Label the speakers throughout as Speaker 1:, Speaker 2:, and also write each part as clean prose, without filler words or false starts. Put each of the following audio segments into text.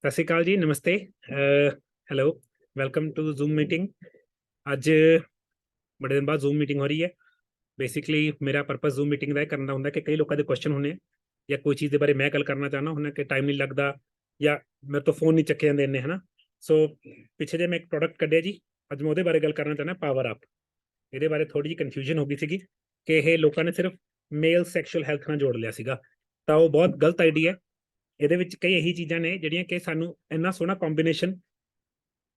Speaker 1: सत श्रीकाल जी, नमस्ते। Hello, welcome to zoom meeting. ਅੱਜ ਬੜੇ ਦਿਨ ਬਾਅਦ ਜ਼ੂਮ ਮੀਟਿੰਗ ਹੋ ਰਹੀ ਹੈ। ਬੇਸਿਕਲੀ ਮੇਰਾ ਪਰਪਸ ਜ਼ੂਮ ਮੀਟਿੰਗ ਦਾ ਇਹ ਕਰਨਾ ਹੁੰਦਾ ਕਿ ਕਈ ਲੋਕਾਂ ਦੇ ਕੁਐਸਚਨ ਹੁੰਦੇ ਆ ਜਾਂ ਕੋਈ ਚੀਜ਼ ਦੇ ਬਾਰੇ ਮੈਂ ਗੱਲ ਕਰਨਾ ਚਾਹਨਾ ਹੁੰਦਾ ਕਿ ਟਾਈਮ ਨਹੀਂ ਲੱਗਦਾ ਜਾਂ ਮੇਰੇ ਤੋਂ ਫੋਨ ਨਹੀਂ ਚੱਕੇ ਜਾਂਦੇ ਇੰਨੇ, ਹਨਾ। ਸੋ ਪਿੱਛੇ ਜੇ ਮੈਂ ਇੱਕ ਪ੍ਰੋਡਕਟ ਕੱਢਿਆ ਜੀ, ਅੱਜ ਮੈਂ ਉਹਦੇ ਬਾਰੇ ਗੱਲ ਕਰਨਾ ਚਾਹੁੰਦਾ, ਪਾਵਰ ਅਪ। ਇਹਦੇ ਬਾਰੇ ਥੋੜੀ ਜਿਹੀ ਕਨਫਿਊਜ਼ਨ ਹੋ ਗਈ ਸੀਗੀ ਕਿ ਇਹ ਲੋਕਾਂ ਨੇ ਸਿਰਫ ਮੇਲ ਸੈਕਸ਼ੂਅਲ ਹੈਲਥ ਨਾਲ ਜੋੜ ਲਿਆ ਸੀਗਾ, ਤਾਂ ਉਹ ਬਹੁਤ ਗਲਤ ਆਈਡੀਆ ਹੈ। ਇਹਦੇ ਵਿੱਚ ਕਈ ਇਹੀ ਚੀਜ਼ਾਂ ਨੇ ਜਿਹੜੀਆਂ ਕਿ ਸਾਨੂੰ ਇੰਨਾ ਸੋਹਣਾ कॉम्बिनेशन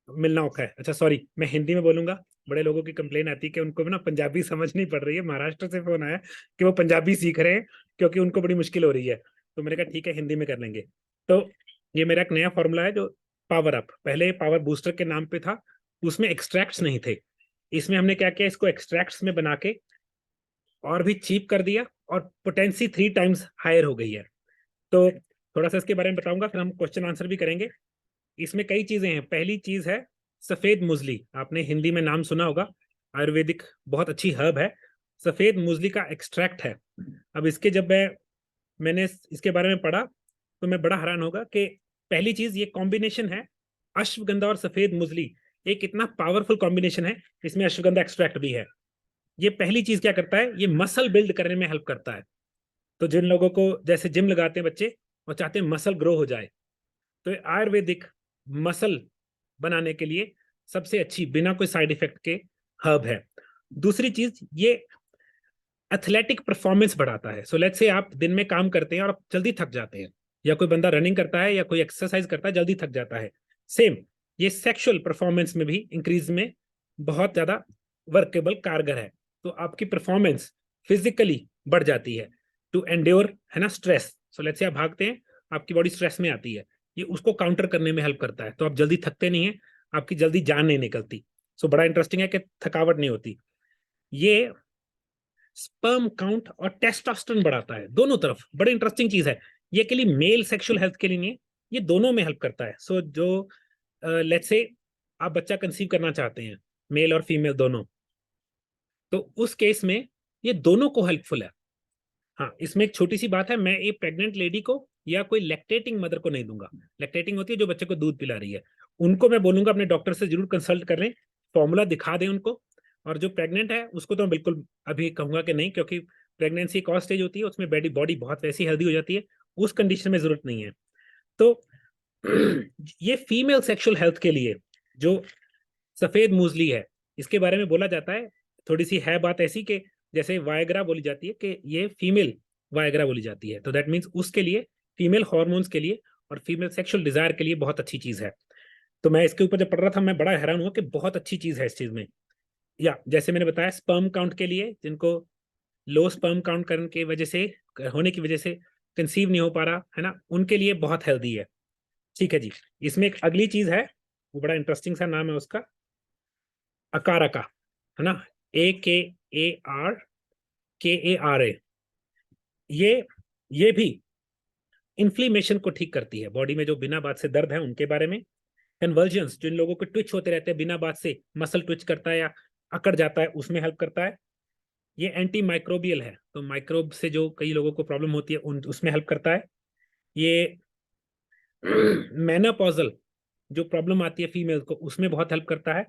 Speaker 1: मिलना औखा है। अच्छा सॉरी, मैं हिंदी में बोलूंगा। बड़े लोगों की कंप्लेन आती है कि उनको ना पंजाबी समझ नहीं पड़ रही है। महाराष्ट्र से फोन आया कि वो पंजाबी सीख रहे हैं क्योंकि उनको बड़ी मुश्किल हो रही है। तो मैंने कहा ठीक है, हिंदी में कर लेंगे। तो ये मेरा एक नया फॉर्मूला है जो पावर अप, पहले पावर बूस्टर के नाम पे था, उसमें एक्सट्रैक्ट्स नहीं थे। इसमें हमने क्या किया, इसको एक्सट्रैक्ट्स में बना के और भी चीप कर दिया और पोटेंसी 3 टाइम्स हायर हो गई है। तो थोड़ा सा इसके बारे में बताऊंगा, फिर हम क्वेश्चन आंसर भी करेंगे। इसमें कई चीजें हैं। पहली चीज है सफेद मुजली, आपने हिंदी में नाम सुना होगा, आयुर्वेदिक बहुत अच्छी हर्ब है। सफेद मुजली का एक्सट्रैक्ट है। अब इसके जब मैंने इसके बारे में पढ़ा तो मैं बड़ा हैरान होगा कि पहली चीज ये कॉम्बिनेशन है, अश्वगंधा और सफेद मुजली एक इतना पावरफुल कॉम्बिनेशन है। इसमें अश्वगंधा एक्सट्रैक्ट भी है। ये पहली चीज क्या करता है, ये मसल बिल्ड करने में हेल्प करता है। तो जिन लोगों को जैसे जिम लगाते हैं बच्चे और चाहते हैं मसल ग्रो हो जाए, तो आयुर्वेदिक मसल बनाने के लिए सबसे अच्छी बिना कोई साइड इफेक्ट के हर्ब है। दूसरी चीज, ये एथलेटिक परफॉर्मेंस बढ़ाता है। सो लेट्स से आप दिन में काम करते हैं और आप जल्दी थक जाते हैं, या कोई बंदा रनिंग करता है या कोई एक्सरसाइज करता है, जल्दी थक जाता है। सेम ये सेक्सुअल परफॉर्मेंस में भी इंक्रीज में बहुत ज्यादा वर्केबल कारगर है। तो आपकी परफॉर्मेंस फिजिकली बढ़ जाती है टू एंड्योर, है ना, स्ट्रेस। सो लेट्स से आप भागते हैं, आपकी बॉडी स्ट्रेस में आती है, ये उसको काउंटर करने में हेल्प करता है। तो आप जल्दी थकते नहीं है, आपकी जल्दी जान नहीं निकलती। सो बड़ा इंटरेस्टिंग है कि थकावट नहीं होती। ये स्पर्म काउंट और टेस्टोस्टेरोन बढ़ाता है, दोनों तरफ। बड़ी इंटरेस्टिंग चीज है ये, के लिए मेल सेक्सुअल हेल्थ के लिए नहीं, ये दोनों में हेल्प करता है। सो जो लेट्स से आप बच्चा कंसीव करना चाहते हैं, मेल और फीमेल दोनों, तो उस केस में ये दोनों को हेल्पफुल है। हाँ, इसमें एक छोटी सी बात है, मैं एक प्रेग्नेंट लेडी को या कोई लैक्टेटिंग मदर को नहीं दूंगा। लैक्टेटिंग होती है जो बच्चे को दूध पिला रही है, उनको मैं बोलूंगा अपने डॉक्टर से जरूर कंसल्ट कर लें, फॉर्मूला दिखा दें उनको। और जो प्रेग्नेंट है उसको तो मैं बिल्कुल अभी कहूंगा कि नहीं, क्योंकि प्रेगनेंसी एक और स्टेज होती है, उसमें बॉडी बहुत वैसी हेल्दी हो जाती है, उस कंडीशन में जरूरत नहीं है। तो ये फीमेल सेक्सुअल हेल्थ के लिए जो सफेद मूसली है, इसके बारे में बोला जाता है, थोड़ी सी है बात ऐसी कि जैसे वायग्रा बोली जाती है कि ये फीमेल वायग्रा बोली जाती है, तो दैट मीन्स उसके लिए, फीमेल हॉर्मोन्स के लिए और फीमेल सेक्सुअल डिजायर के लिए बहुत अच्छी चीज है। तो मैं इसके ऊपर जब पढ़ रहा था मैं बड़ा हैरान हुआ कि बहुत अच्छी चीज है इस चीज में। या जैसे मैंने बताया, स्पर्म काउंट के लिए, जिनको लो स्पर्म काउंट करने की वजह से, होने की वजह से कंसीव नहीं हो पा रहा है ना, उनके लिए बहुत हेल्दी है। ठीक है जी। इसमें एक अगली चीज है, वो बड़ा इंटरेस्टिंग सा नाम है उसका, अकारका, है ना, AKARKARA। ये भी इन्फ्लेमेशन को ठीक करती है, बॉडी में जो बिना बात से दर्द है उनके बारे में। कन्वर्जन्स, जिन लोगों को ट्विच होते रहते हैं बिना बात से, मसल ट्विच करता है या अकड़ जाता है, उसमें हेल्प करता है। ये एंटी माइक्रोबियल है, तो माइक्रोब से जो कई लोगों को प्रॉब्लम होती है उसमें हेल्प करता है। ये मेनोपॉजल जो प्रॉब्लम आती है फीमेल को, उसमें बहुत हेल्प करता है।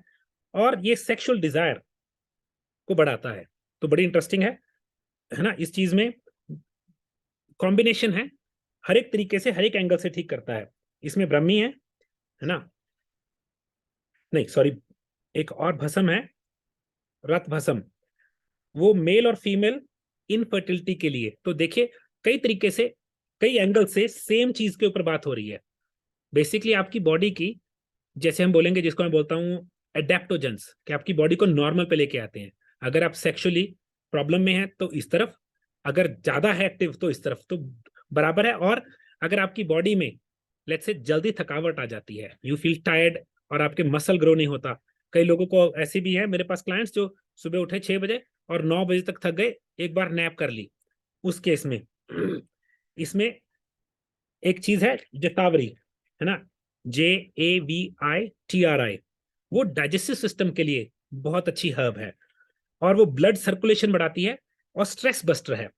Speaker 1: और ये सेक्सुअल डिजायर को बढ़ाता है। तो बड़ी इंटरेस्टिंग है ना, इस चीज में कॉम्बिनेशन है, हर एक तरीके से, हर एक एंगल से ठीक करता है। इसमें ब्रह्मी है ना, नहीं सॉरी, एक और भस्म है, रत भस्म, वो मेल और फीमेल इनफर्टिलिटी के लिए। तो देखिए, कई तरीके से, कई एंगल से सेम चीज के ऊपर बात हो रही है। बेसिकली आपकी बॉडी की, जैसे हम बोलेंगे, जिसको मैं बोलता हूँ एडेप्टोजेंस, कि आपकी बॉडी को नॉर्मल पे लेके आते हैं। अगर आप सेक्सुअली प्रॉब्लम में है तो इस तरफ, अगर ज्यादा है एक्टिव तो इस तरफ, तो बराबर है। और अगर आपकी बॉडी में लेट्स से जल्दी थकावट आ जाती है, यू फील टायर्ड और आपके मसल ग्रो नहीं होता, कई लोगों को ऐसे भी है मेरे पास क्लाइंट्स जो सुबह उठे 6 बजे और 9 बजे तक थक गए, एक बार नैप कर ली, उस केस में इसमें एक चीज है जतावरी, है ना, JAVITRI, वो डाइजेस्टिव सिस्टम के लिए बहुत अच्छी हर्ब है और वो ब्लड सर्कुलेशन बढ़ाती है और स्ट्रेस बस्टर है।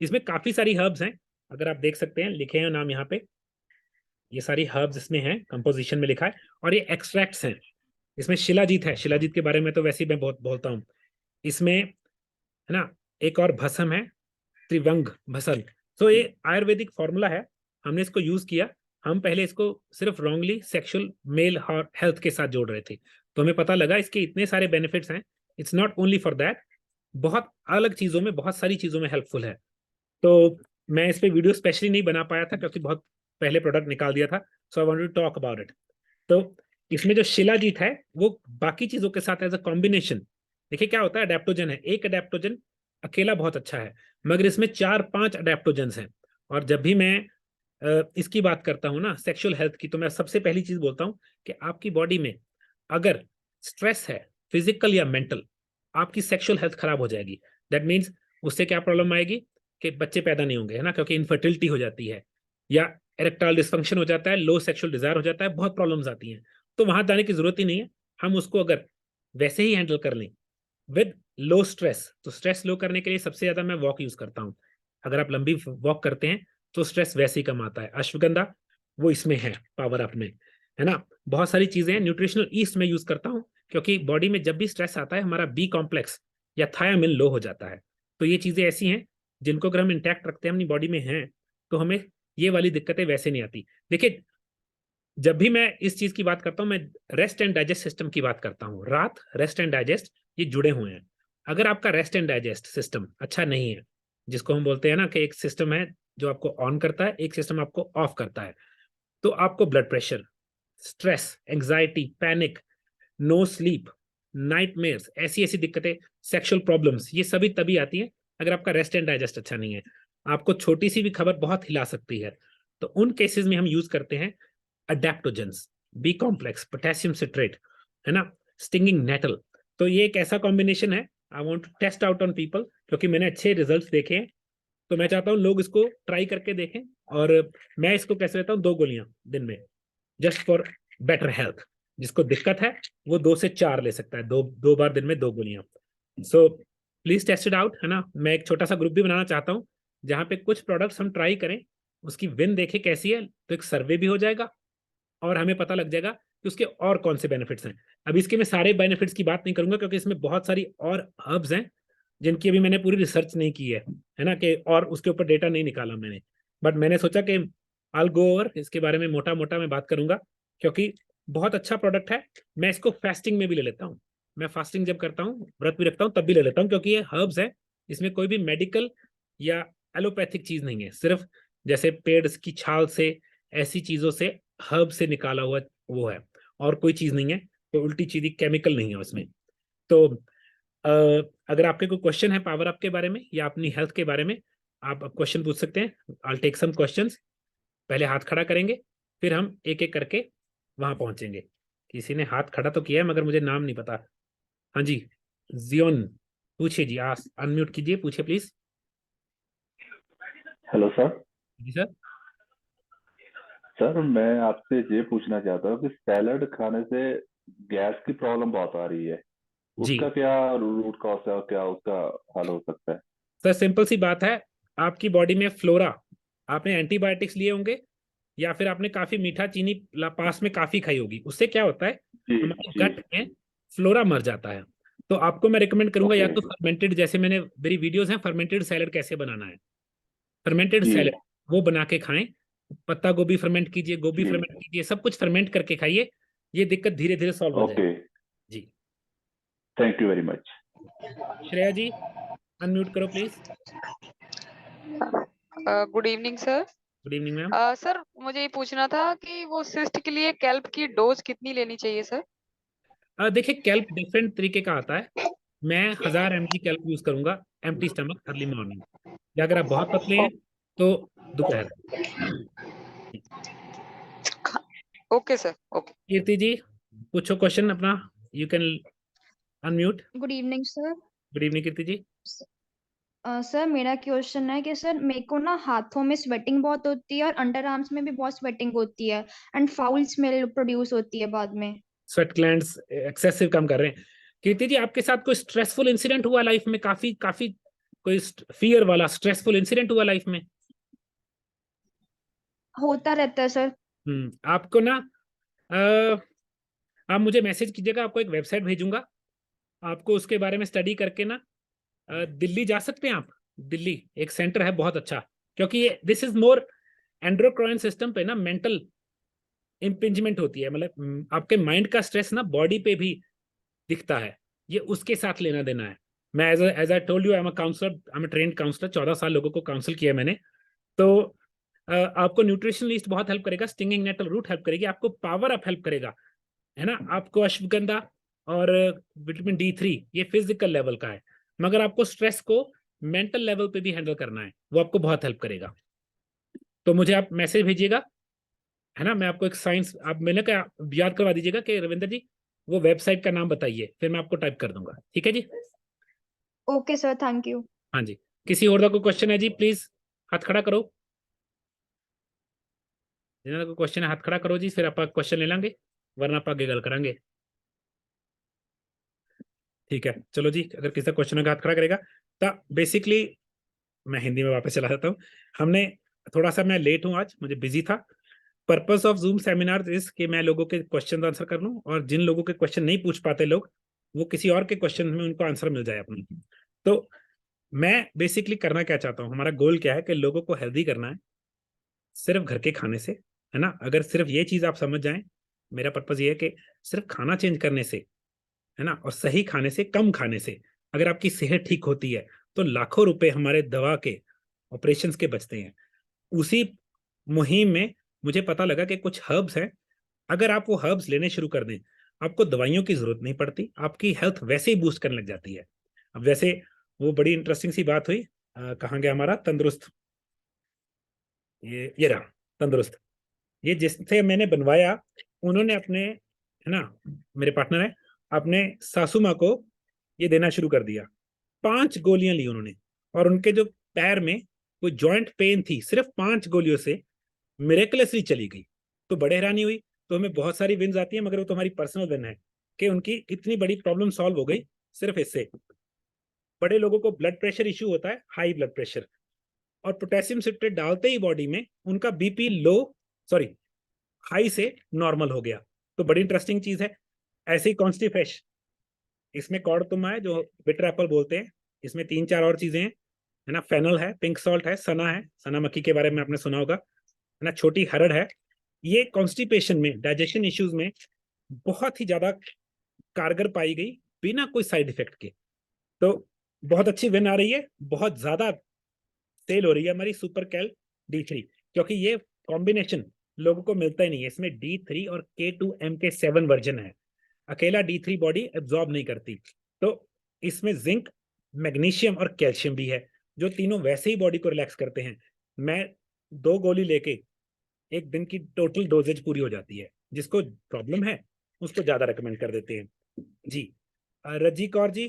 Speaker 1: इसमें काफी सारी हर्ब्स हैं, अगर आप देख सकते हैं, लिखे हैं नाम यहाँ पे। ये सारी हर्ब्स इसमें हैं, कंपोजिशन में लिखा है, और ये एक्सट्रैक्ट्स हैं। इसमें शिलाजीत है, शिलाजीत के बारे में तो वैसे ही मैं बहुत बोलता हूँ। इसमें है ना, एक और भस्म है, त्रिवंग भसल। तो ये आयुर्वेदिक फॉर्मूला है, हमने इसको यूज किया। हम पहले इसको सिर्फ रॉन्गली सेक्सुअल मेल हेल्थ के साथ जोड़ रहे थे, तो हमें पता लगा इसके इतने सारे बेनिफिट्स हैं। It's not only for that, बहुत अलग चीजों में, बहुत सारी चीजों में हेल्पफुल है। तो मैं इस पे वीडियो स्पेशली नहीं बना पाया था क्योंकि बहुत पहले प्रोडक्ट निकाल दिया था, so I wanted to talk about it. तो इसमें जो शिलाजीत है वो बाकी चीजों के साथ एज अ कॉम्बिनेशन, देखिए क्या होता है, अडेप्टोजन है। एक अडेप्टोजन अकेला बहुत अच्छा है, मगर इसमें 4-5 अडेप्टोजेंस हैं। और जब भी मैं इसकी बात करता हूँ ना, सेक्सुअल हेल्थ की, तो मैं सबसे पहली चीज बोलता हूँ कि आपकी बॉडी में अगर स्ट्रेस है, फिजिकल या मेंटल, आपकी सेक्सुअल हेल्थ खराब हो जाएगी। दैट मीन्स उससे क्या प्रॉब्लम आएगी कि बच्चे पैदा नहीं होंगे, है ना, क्योंकि इनफर्टिलिटी हो जाती है, या इरेक्टाइल डिस्फंक्शन हो जाता है, लो सेक्सुअल डिजायर हो जाता है, बहुत प्रॉब्लम्स आती हैं। तो वहां जाने की जरूरत ही नहीं है। हम उसको अगर वैसे ही हैंडल कर लें विद लो स्ट्रेस, तो स्ट्रेस लो करने के लिए सबसे ज्यादा मैं वॉक यूज करता हूँ। अगर आप लंबी वॉक करते हैं तो स्ट्रेस वैसे ही कम आता है। अश्वगंधा वो इसमें है, पावर अप में, है ना। बहुत सारी चीजें हैं। न्यूट्रिशनल ईस्ट में यूज करता हूँ, क्योंकि बॉडी में जब भी स्ट्रेस आता है हमारा बी कॉम्प्लेक्स या थायामिन लो हो जाता है। तो ये चीजें ऐसी हैं जिनको अगर हम इंटैक्ट रखते हैं अपनी बॉडी में हैं, तो हमें ये वाली दिक्कतें वैसे नहीं आती। देखिए, जब भी मैं इस चीज की बात करता हूं, मैं रेस्ट एंड डाइजेस्ट सिस्टम की बात करता हूं। रात, रेस्ट एंड डाइजेस्ट, ये जुड़े हुए हैं। अगर आपका रेस्ट एंड डाइजेस्ट सिस्टम अच्छा नहीं है, जिसको हम बोलते हैं ना कि एक सिस्टम है जो आपको ऑन करता है, एक सिस्टम आपको ऑफ करता है, तो आपको blood pressure, stress, anxiety, panic, no sleep, nightmares, ऐसी ऐसी दिक्कतें, सेक्सुअल प्रॉब्लम्स, ये सभी तभी आती हैं अगर आपका रेस्ट एंड डाइजेस्ट अच्छा नहीं है। आपको छोटी सी भी खबर बहुत हिला सकती है। तो उन केसेस में हम यूज करते हैं अडेप्टोजेंस, बी कॉम्प्लेक्स, पोटेशियम सिट्रेट, है ना, स्टिंगिंग नेटल। तो ये एक ऐसा कॉम्बिनेशन है, I want to test out on people, क्योंकि मैंने अच्छे रिजल्ट्स देखे हैं। तो मैं चाहता हूँ लोग इसको ट्राई करके देखें। और मैं इसको कैसे लेता हूँ, 2 गोलियां दिन में, जस्ट फॉर बेटर हेल्थ। जिसको दिक्कत है वो 2 से 4 ले सकता है, दो दो बार दिन में 2 गोलियां। So please test it out, है ना। मैं एक छोटा सा ग्रुप भी बनाना चाहता हूँ जहाँ पे कुछ प्रोडक्ट्स हम ट्राई करें, उसकी विन देखें कैसी है, तो एक सर्वे भी हो जाएगा और हमें पता लग जाएगा कि उसके और कौन से बेनिफिट्स हैं। अब इसके मैं सारे बेनिफिट्स की बात नहीं करूंगा, क्योंकि इसमें बहुत सारी और हर्ब्स हैं जिनकी अभी मैंने पूरी रिसर्च नहीं की है ना, कि और उसके ऊपर डेटा नहीं निकाला मैंने। बट मैंने सोचा कि आई गो ओवर इसके बारे में मोटा मोटा मैं बात करूंगा, क्योंकि बहुत अच्छा प्रोडक्ट है। मैं इसको फास्टिंग में भी ले लेता हूँ। मैं फास्टिंग जब करता हूँ, व्रत भी रखता हूँ, तब भी ले लेता हूँ, क्योंकि ये हर्ब्स है, इसमें कोई भी मेडिकल या एलोपैथिक चीज नहीं है। सिर्फ जैसे पेड़ की छाल से, ऐसी चीजों से, हर्ब से निकाला हुआ वो है, और कोई चीज नहीं है। तो उल्टी चीज केमिकल नहीं है उसमें। तो अगर आपके कोई क्वेश्चन है पावर अप के बारे में या अपनी हेल्थ के बारे में, आप क्वेश्चन पूछ सकते हैं। I take some questions. पहले हाथ खड़ा करेंगे, फिर हम एक एक करके वहां पहुंचेंगे। किसी ने हाथ खड़ा तो किया है, मगर मुझे नाम नहीं पता। हाँ जी, जियोन, पूछिए जी, आप अनम्यूट कीजिए, पूछिए प्लीज।
Speaker 2: Hello sir.
Speaker 1: जी सर।
Speaker 2: सर मैं आपसे ये पूछना चाहता हूँ कि सैलड खाने से गैस की प्रॉब्लम बहुत आ रही है।
Speaker 1: जी
Speaker 2: उसका क्या रूट कॉज है और क्या उसका हल हो सकता है?
Speaker 1: सर, सिंपल सी बात है, आपकी बॉडी में फ्लोरा, आपने एंटीबायोटिक्स लिए होंगे, या फिर आपने काफी मीठा चीनी पास में काफी खाई होगी। उससे क्या होता है,
Speaker 2: जी।
Speaker 1: हमारे
Speaker 2: जी।
Speaker 1: गट में फ्लोरा मर जाता है। तो आपको मैं रिकमेंड करूंगा, या
Speaker 2: ओके।
Speaker 1: तो फर्मेंटेड, जैसे मैंने मेरी वीडियोस हैं, फर्मेंटेड सैलड कैसे बनाना है, फर्मेंटेड
Speaker 2: जी।
Speaker 1: सैलड वो बना के खाएं। पत्ता गोभी फर्मेंट कीजिए, गोभी
Speaker 2: जी।
Speaker 1: फर्मेंट कीजिए, सब कुछ फर्मेंट करके खाइए। ये दिक्कत धीरे धीरे सॉल्व हो
Speaker 2: ओके।
Speaker 1: जाएगी। जी।
Speaker 2: Thank you very much.
Speaker 1: Shreya ji, unmute करो please.
Speaker 3: Good evening sir.
Speaker 1: Good evening ma'am.
Speaker 3: Sir मुझे ये पूछना था कि वो सिस्ट के लिए कैल्प की डोज कितनी लेनी चाहिए सर?
Speaker 1: देखिए, कैल्प डिफरेंट तरीके का आता है। मैं 1000 mg कैल्प यूज करूंगा, एम्प्टी स्टमक, अर्ली मॉर्निंग। या अगर आप बहुत पतले हैं तो दोपहर।
Speaker 3: Okay sir, okay.
Speaker 1: Kirti ji, पूछो क्वेश्चन अपना, you can unmute.
Speaker 4: Good evening sir.
Speaker 1: Good evening Kirti ji.
Speaker 4: Sir मेरा क्वेश्चन है कि सर मेरे को ना हाथों में स्वेटिंग बहुत होती है और अंडर आर्म्स में भी बहुत स्वेटिंग होती है एंड फाउल स्मेल प्रोड्यूस होती है बाद में।
Speaker 1: स्वेट ग्लैंड्स एक्सेसिव काम कर रहे हैं। कीर्ति जी, आपके साथ कोई स्ट्रेसफुल इंसिडेंट हुआ लाइफ में, काफी काफी कोई फियर वाला स्ट्रेसफुल इंसिडेंट हुआ लाइफ में?
Speaker 4: होता रहता है सर।
Speaker 1: आपको ना आप मुझे मैसेज कीजिएगा, आपको एक वेबसाइट भेजूंगा, आपको उसके बारे में स्टडी करके ना दिल्ली जा सकते हैं आप। दिल्ली एक सेंटर है बहुत अच्छा, क्योंकि ये this is more endocrine system पे ना मेंटल इम्पिंजमेंट होती है, मतलब आपके माइंड का स्ट्रेस ना बॉडी पे भी दिखता है, ये उसके साथ लेना देना है। मैं as I told you, I am a counsellor, I am a trained counsellor, 14 साल लोगों को काउंसिल किया मैंने। तो आपको न्यूट्रिशन लिस्ट बहुत हेल्प करेगा, स्टिंगिंग नेटल रूट हेल्प करेगी, आपको पावर अप हेल्प करेगा, है ना। आपको अश्वगंधा और विटामिन D3 ये फिजिकल लेवल का है, मगर आपको स्ट्रेस को मेंटल लेवल पे भी हैंडल करना है, वो आपको बहुत हेल्प करेगा। तो मुझे आप मैसेज भेजिएगा, है ना। मैं आपको एक साइंस, आप मैंने क्या याद करवा दीजिएगा कि रविंदर जी वो वेबसाइट का नाम बताइए, फिर मैं आपको टाइप कर दूंगा, ठीक है जी।
Speaker 4: Okay sir, thank you.
Speaker 1: हाँ जी, किसी और का कोई क्वेश्चन है जी, प्लीज हाथ खड़ा करो। जिन्होंने कोई क्वेश्चन है हाथ खड़ा करो जी, फिर आप क्वेश्चन ले लेंगे, वरना आप आगे गल करेंगे। ठीक है, चलो जी, अगर किसी का क्वेश्चन हाथ खड़ा करेगा तो बेसिकली मैं हिंदी में वापस चला जाता हूँ। हमने थोड़ा सा, मैं लेट हूँ आज, मुझे बिजी था। Purpose of zoom seminar is कि मैं लोगों के क्वेश्चन आंसर कर लूँ, और जिन लोगों के क्वेश्चन नहीं पूछ पाते लोग, वो किसी और के क्वेश्चन में उनको आंसर मिल जाए अपनी। तो मैं बेसिकली करना क्या चाहता हूँ, हमारा गोल क्या है कि लोगों को हेल्दी करना है सिर्फ घर के खाने से, है ना। अगर सिर्फ ये चीज आप समझ जाएं, मेरा पर्पज ये है कि सिर्फ खाना चेंज करने से, है ना, और सही खाने से, कम खाने से अगर आपकी सेहत ठीक होती है तो लाखों रुपए हमारे दवा के, ऑपरेशंस के बचते हैं। उसी मुहिम में मुझे पता लगा कि कुछ हर्ब्स हैं, अगर आप वो हर्ब्स लेने शुरू कर दें, आपको दवाइयों की जरूरत नहीं पड़ती, आपकी हेल्थ वैसे ही बूस्ट करने लग जाती है। अब वैसे वो बड़ी इंटरेस्टिंग सी बात हुई, कहाँ गया हमारा तंदुरुस्त, ये रहा तंदुरुस्त। ये जिससे मैंने बनवाया, उन्होंने अपने, है ना, मेरे पार्टनर है, अपने सासू माँ को ये देना शुरू कर दिया। 5 गोलियां ली उन्होंने, और उनके जो पैर में कोई जॉइंट पेन थी, सिर्फ 5 गोलियों से मिरेकलसली चली गई। तो बड़े हैरानी हुई। तो हमें बहुत सारी विन्स आती है, मगर वो तुम्हारी पर्सनल विन है कि उनकी इतनी बड़ी प्रॉब्लम सॉल्व हो गई सिर्फ इससे। बड़े लोगों को ब्लड प्रेशर इश्यू होता है, हाई ब्लड प्रेशर, और पोटेशियम सिट्रेट डालते ही बॉडी में उनका बीपी लो, सॉरी हाई से नॉर्मल हो गया। तो बड़ी इंटरेस्टिंग चीज है। ऐसे ही कॉन्स्टी फ्रेश, इसमें कॉर्डतुमा है जो बिटर एप्पल बोलते हैं, इसमें 3-4 और चीजें हैं, है ना। फेनल है, पिंक सॉल्ट है, सना है, सना मक्खी के बारे में आपने सुना होगा, है ना। छोटी हरड़ है। ये कॉन्स्टिपेशन में, डाइजेशन इश्यूज में बहुत ही ज्यादा कारगर पाई गई, बिना कोई साइड इफेक्ट के। तो बहुत अच्छी विन आ रही है, बहुत ज्यादा सेल हो रही है हमारी सुपर कैल D3, क्योंकि ये कॉम्बिनेशन लोगों को मिलता ही नहीं है। इसमें D3 और K2M के 7 वर्जन है, अकेला D3 बॉडी एब्जॉर्ब नहीं करती। तो इसमें जिंक, मैग्नीशियम और कैल्शियम भी है, जो तीनों वैसे ही बॉडी को रिलैक्स करते हैं। मैं 2 गोली लेके एक दिन की टोटल डोजेज पूरी हो जाती है। जिसको प्रॉब्लम है उसको ज्यादा रेकमेंड कर देते हैं जी। रजी कौर जी,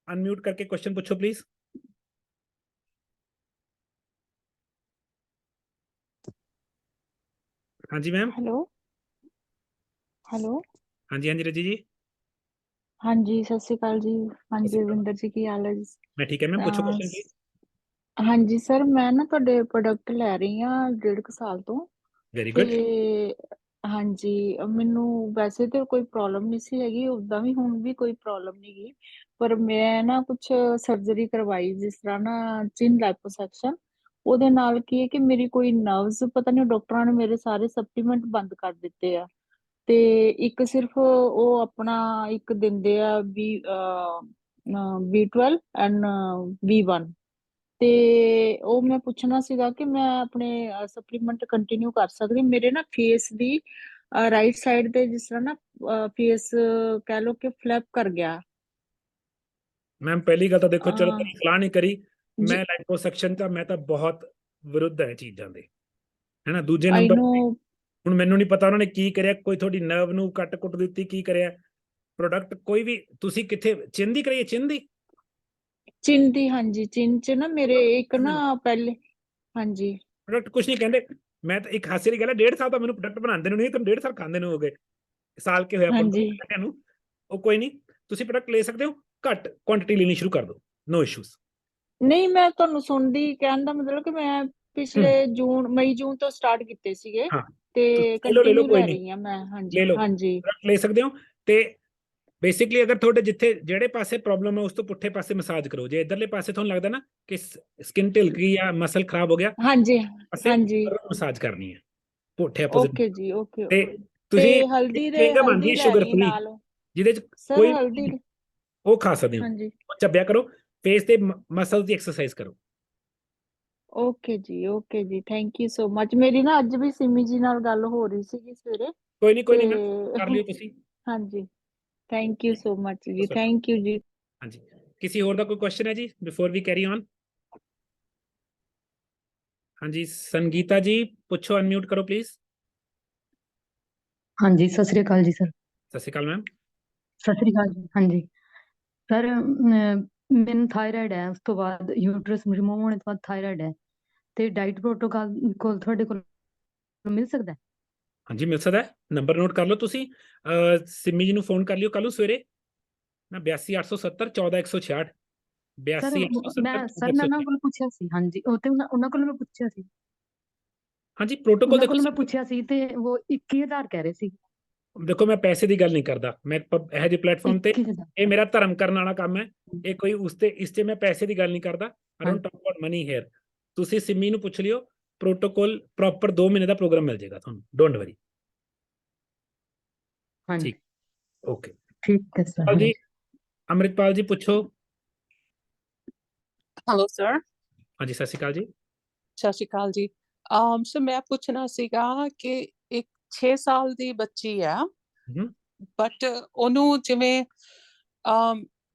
Speaker 1: अनम्यूट करके क्वेश्चन पूछो प्लीज। हाँ जी मैम।
Speaker 5: Hello hello.
Speaker 1: हाँ जी, हाँ जी रजी जी।
Speaker 5: हाँ जी, सत श्री अकाल जी। हाँ जी रविंदर जी, ਕੀ ਹਾਲ ਹੈ ਜੀ?
Speaker 1: मैं ठीक है मैम, पूछो क्वेश्चन प्लीज।
Speaker 5: ਹਾਂਜੀ ਸਰ, ਮੈਂ ਨਾ ਤੁਹਾਡੇ ਪ੍ਰੋਡਕਟ ਲੈ ਰਹੀ ਹਾਂ 1.5 ਸਾਲ ਤੋਂ।
Speaker 1: वेरी
Speaker 5: ਤੇ
Speaker 1: गुड।
Speaker 5: ਹਾਂਜੀ, ਮੈਨੂੰ ਵੈਸੇ ਤੇ ਕੋਈ ਪ੍ਰੋਬਲਮ ਨਹੀਂ ਸੀ ਹੈਗੀ, ਉਦਾਂ ਵੀ ਹੁਣ ਵੀ ਕੋਈ ਪ੍ਰੋਬਲਮ ਨਹੀਂ ਗੀ। ਪਰ ਮੈਂ ਨਾ ਕੁਛ ਸਰਜਰੀ ਕਰਵਾਈ, ਜਿਸ ਤਰ੍ਹਾਂ ਨਾ ਚਿਨ ਲਾਈਪੋਸੈਕਸ਼ਨ। ਉਹਦੇ ਨਾਲ ਕੀ ਹੈ ਕਿ ਮੇਰੀ ਕੋਈ ਨਰਵਸ, ਪਤਾ ਨਹੀਂ ਡਾਕਟਰਾਂ ਨੇ ਮੇਰੇ ਸਾਰੇ ਸਪਲੀਮੈਂਟ ਬੰਦ ਕਰ ਦਿੱਤੇ ਆ। ਤੇ ਇੱਕ ਸਿਰਫ ਉਹ ਆਪਣਾ ਇੱਕ ਦਿੰਦੇ ਆ ਵੀ B12 ਐਂਡ B1। ਤੇ ਉਹ ਮੈਂ ਪੁੱਛਣਾ ਸੀਗਾ ਕਿ ਮੈਂ ਆਪਣੇ ਸਪਲੀਮੈਂਟ ਕੰਟੀਨਿਊ ਕਰ ਸਕਦੀ? ਮੇਰੇ ਨਾ ਫੇਸ ਦੀ ਰਾਈਟ ਸਾਈਡ ਤੇ ਜਿਸ ਤਰ੍ਹਾਂ ਨਾ ਫੇਸ ਕਹਿ ਲਓ ਕਿ ਫਲੈਪ ਕਰ ਗਿਆ।
Speaker 1: मैम पहली गल तो देखो, चलो
Speaker 5: ਅਹ,
Speaker 1: मेरी सलाह नहीं करी, मैं
Speaker 5: ਜੀ
Speaker 1: लाइपोसक्शन का मैं तो बहुत ਵਿਰੁੱਧ ਹੈ ਚੀਜ਼ਾਂ ਦੇ, ਹੈ ਨਾ। ਦੂਜੇ
Speaker 5: ਆਈ
Speaker 1: ਨੰਬਰ
Speaker 5: ਨੋ।
Speaker 1: ਹੁਣ ਮੈਨੂੰ ਨਹੀਂ ਪਤਾ ਉਹਨਾਂ ਨੇ ਕੀ ਕਰਿਆ, ਕੋਈ ਤੁਹਾਡੀ ਨਰਵ ਨੂੰ ਕੱਟ ਕੁੱਟ ਦਿੱਤੀ, ਕੀ ਕਰਿਆ। ਪ੍ਰੋਡਕਟ ਕੋਈ ਵੀ ਤੁਸੀਂ ਕਿੱਥੇ ਚਿੰਨ ਦੀ ਕਰਾਈ ਹੈ, ਚਿੰਨ ਦੀ?
Speaker 5: ਚਿੰਨ ਦੀ, ਹਾਂਜੀ ਚਿੰਨ ਚ ਨਾ ਮੇਰੇ ਇੱਕ ਨਾ ਪਹਿਲੇ। ਹਾਂਜੀ
Speaker 1: ਪ੍ਰੋਡਕਟ ਕੁਝ ਨਹੀਂ ਕਹਿੰਦੇ। ਮੈਂ ਤਾਂ ਇੱਕ ਹਾਸੇ ਦੀ ਗੱਲ ਹੈ, 1.5 ਸਾਲ ਤਾਂ ਮੈਨੂੰ ਪ੍ਰੋਡਕਟ ਬਣਾਉਂਦੇ ਨੂੰ ਨਹੀਂ, ਤੁਹਾਨੂੰ 1.5 ਸਾਲ ਖਾਂਦੇ ਨੂੰ ਹੋ ਗਏ, ਸਾਲ ਕੇ ਹੋਇਆ
Speaker 5: ਹਾਂਜੀ
Speaker 1: ਪ੍ਰੋਡਕਟ ਨੂੰ। ਉਹ ਕੋਈ ਨਹੀਂ, ਤੁਸੀਂ ਪ੍ਰੋਡਕਟ ਲੈ ਸਕਦੇ ਹੋ, ਘੱਟ ਕੁਆਂਟੀਟੀ ਲੈਣੀ ਸ਼ੁਰੂ ਕਰ ਦਿਓ, ਨੋ ਇਸ਼ੂਜ਼।
Speaker 5: ਨਹੀਂ, ਮੈਂ ਤੁਹਾਨੂੰ ਸੁਣਦੀ, ਕਹਿਣ ਦਾ ਮਤਲਬ ਕਿ ਮੈਂ ਪਿਛਲੇ ਮਈ ਜੂਨ ਤੋਂ ਸਟਾਰਟ ਕੀਤੇ ਸੀਗੇ
Speaker 1: ਹਾਂ
Speaker 5: ਤੇ
Speaker 1: ਲੈ ਲਓ
Speaker 5: ਕੰਟੀਨਿਊ
Speaker 1: ਕੋਈ
Speaker 5: ਲੈ
Speaker 1: ਨਹੀਂ
Speaker 5: ਰਹੀ ਹਾਂ ਮੈਂ। ਹਾਂਜੀ
Speaker 1: ਲੈ ਲਓ
Speaker 5: ਹਾਂਜੀ
Speaker 1: ਤੁਰੰਤ ਲੈ ਸਕਦੇ ਹੋ। ਤੇ ਬੇਸਿਕਲੀ ਅਗਰ ਤੁਹਾਡੇ ਜਿੱਥੇ ਜਿਹੜੇ ਪਾਸੇ ਪ੍ਰੋਬਲਮ ਹੈ ਉਸ ਤੋਂ ਪੁੱਠੇ ਪਾਸੇ ਮਸਾਜ ਕਰੋ। ਜੇ ਇਧਰਲੇ ਪਾਸੇ ਤੁਹਾਨੂੰ ਲੱਗਦਾ ਨਾ ਕਿ ਸਕਿਨ ਢਿੱਲ ਗਈ ਜਾਂ ਮਸਲ ਖਰਾਬ ਹੋ ਗਿਆ,
Speaker 5: ਹਾਂਜੀ
Speaker 1: ਪਾਸੇ
Speaker 5: ਹਾਂਜੀ
Speaker 1: ਮਸਾਜ ਕਰਨੀ ਹੈ ਪੁੱਠੇ ਆਪੋਜ਼ਿਟ।
Speaker 5: ਓਕੇ ਜੀ ਓਕੇ।
Speaker 1: ਤੇ
Speaker 5: ਤੇ
Speaker 1: ਤੁਸੀਂ
Speaker 5: ਹਲਦੀ ਦੇ
Speaker 1: ਚਿੰਗਮ ਆਉਂਦੀ
Speaker 5: ਹਲਦੀ
Speaker 1: ਹੈ
Speaker 5: ਲੈ
Speaker 1: ਸ਼ੂਗਰ
Speaker 5: ਰਹੀ
Speaker 1: ਫ੍ਰੀ,
Speaker 5: ਨਾਲ
Speaker 1: ਜਿਹਦੇ ਚ
Speaker 5: ਸਰ
Speaker 1: ਕੋਈ
Speaker 5: ਹਲਦੀ।
Speaker 1: ਉਹ ਖਾ ਸਕਦੇ ਹੋ।
Speaker 5: ਹਾਂਜੀ
Speaker 1: ਉਹ ਚੱਬਿਆ ਕਰੋ, ਫੇਸ ਤੇ ਮਸਲ ਦੀ ਐਕਸਰਸਾਈਜ਼ ਕਰੋ।
Speaker 5: ਓਕੇ ਜੀ ਥੈਂਕ ਯੂ ਸੋ ਮਚ। ਮੇਰੀ ਨਾ ਅੱਜ ਵੀ ਸਿਮੀ ਜੀ ਨਾਲ ਗੱਲ ਹੋ ਰਹੀ ਸੀਗੀ ਸਵੇਰੇ
Speaker 1: ਕੋਈ ਨਹੀਂ
Speaker 5: ਤੇ
Speaker 1: ਮੈਮ ਕਰ ਲਿਓ ਤੁਸੀਂ।
Speaker 5: ਹਾਂਜੀ ਥੈਂਕ ਯੂ ਸੋ ਮਚ ਜੀ। ਥੈਂਕ ਯੂ ਜੀ।
Speaker 1: ਹਾਂਜੀ ਕਿਸੇ ਹੋਰ ਦਾ ਕੋਈ ਕੁਐਸਚਨ ਹੈ ਜੀ ਬਿਫੋਰ ਵੀ ਕੈਰੀ ਔਨ? ਹਾਂਜੀ ਸੰਗੀਤਾ ਜੀ ਪੁੱਛੋ, ਅਨਮਿਊਟ ਕਰੋ ਪਲੀਜ਼।
Speaker 6: ਹਾਂਜੀ ਸਤਿ ਸ੍ਰੀ ਅਕਾਲ ਜੀ ਸਰ।
Speaker 1: ਸਤਿ ਸ਼੍ਰੀ ਅਕਾਲ ਮੈਮ।
Speaker 6: ਸਤਿ ਸ੍ਰੀ ਅਕਾਲ ਜੀ। ਹਾਂਜੀ ਸਰ ਮੈਨੂੰ ਥਾਇਰਾਇਡ ਹੈ, ਉਸ ਤੋਂ ਬਾਅਦ ਯੂਟਰਸ ਰਿਮੂਵ ਹੋਣੇ ਤੋਂ ਬਾਅਦ ਥਾਇਰਾਇਡ ਹੈ, ਤੇ ਡਾਈਟ ਪ੍ਰੋਟੋਕਾਲ ਤੁਹਾਡੇ ਕੋਲ ਮਿਲ ਸਕਦਾ ਹੈ?
Speaker 1: ਹਾਂਜੀ ਮਿਲ ਸਕਦਾ ਹੈ, ਨੰਬਰ ਨੋਟ ਕਰ ਲਓ ਤੁਸੀਂ। ਸਿੰਮੀ ਜੀ ਨੂੰ ਫੋਨ ਕਰ ਲਿਓ ਕੱਲ ਨੂੰ ਸਵੇਰੇ ਨਾ 82 870 14 166।
Speaker 6: ਸਰ
Speaker 1: 82
Speaker 6: ਮੈਂ
Speaker 1: 870
Speaker 6: ਉਹਨਾਂ ਕੋਲ ਪੁੱਛਿਆ ਸੀ। ਹਾਂਜੀ ਉਹ ਤੇ ਉਹਨਾਂ ਕੋਲ ਮੈਂ ਪੁੱਛਿਆ ਸੀ।
Speaker 1: ਹਾਂਜੀ ਪ੍ਰੋਟੋਕਾਲ
Speaker 6: ਉਹਨਾਂ
Speaker 1: ਦੇਖੋ
Speaker 6: ਕੋਲ ਮੈਂ ਪੁੱਛਿਆ ਸੀ ਤੇ ਉਹ 21,000 ਕਹਿ ਰਹੇ ਸੀ।
Speaker 1: ਦੇਖੋ ਮੈਂ ਪੈਸੇ ਦੀ ਗੱਲ ਨਹੀਂ ਕਰਦਾ, ਮੈਂ ਇਹੋ ਜਿਹੇ ਪਲੇਟਫਾਰਮ ਤੇ
Speaker 6: 21,000
Speaker 1: ਇਹ ਮੇਰਾ ਧਰਮ ਕਰਨ ਵਾਲਾ ਕੰਮ ਹੈ। ਇਹ ਕੋਈ ਇਸ ਤੇ ਮੈਂ ਪੈਸੇ ਦੀ ਗੱਲ ਨਹੀਂ ਕਰਦਾ। ਆਈ ਡੋਨਟ
Speaker 6: ਹਾਂਜੀ
Speaker 1: ਟਾਕ ਅਬਾਊਟ ਮਨੀ ਹੇਅਰ। ਤੁਸੀਂ ਸਿੰਮੀ ਨੂੰ ਪੁੱਛ ਲਿਓ, ਪ੍ਰੋਟੋਕਾਲ ਪ੍ਰੋਪਰ 2 ਮਹੀਨੇ ਦਾ ਪ੍ਰੋਗਰਾਮ ਮਿਲ ਜਾਏਗਾ ਤੁਹਾਨੂੰ, ਡੋਂਟ ਵਰੀ।
Speaker 6: ਹਾਂਜੀ
Speaker 1: ਠੀਕ ਓਕੇ
Speaker 6: ਠੀਕ ਹੈ ਸਰ।
Speaker 1: ਜੀ
Speaker 6: ਹਾਂਜੀ
Speaker 1: ਅੰਮ੍ਰਿਤਪਾਲ ਜੀ ਪੁੱਛੋ।
Speaker 7: Hello sir.
Speaker 1: ਹਾਂਜੀ ਸਤਿ ਸ਼੍ਰੀ ਅਕਾਲ ਜੀ।
Speaker 7: ਸਤਿ ਸ਼੍ਰੀ ਅਕਾਲ ਜੀ। ਸਰ ਮੈਂ ਪੁੱਛਣਾ ਸੀਗਾ ਕਿ ਇੱਕ 6 ਸਾਲ ਦੀ ਬੱਚੀ ਆ,
Speaker 1: ਹਮ,
Speaker 7: ਬਟ ਉਹਨੂੰ ਜਿਵੇਂ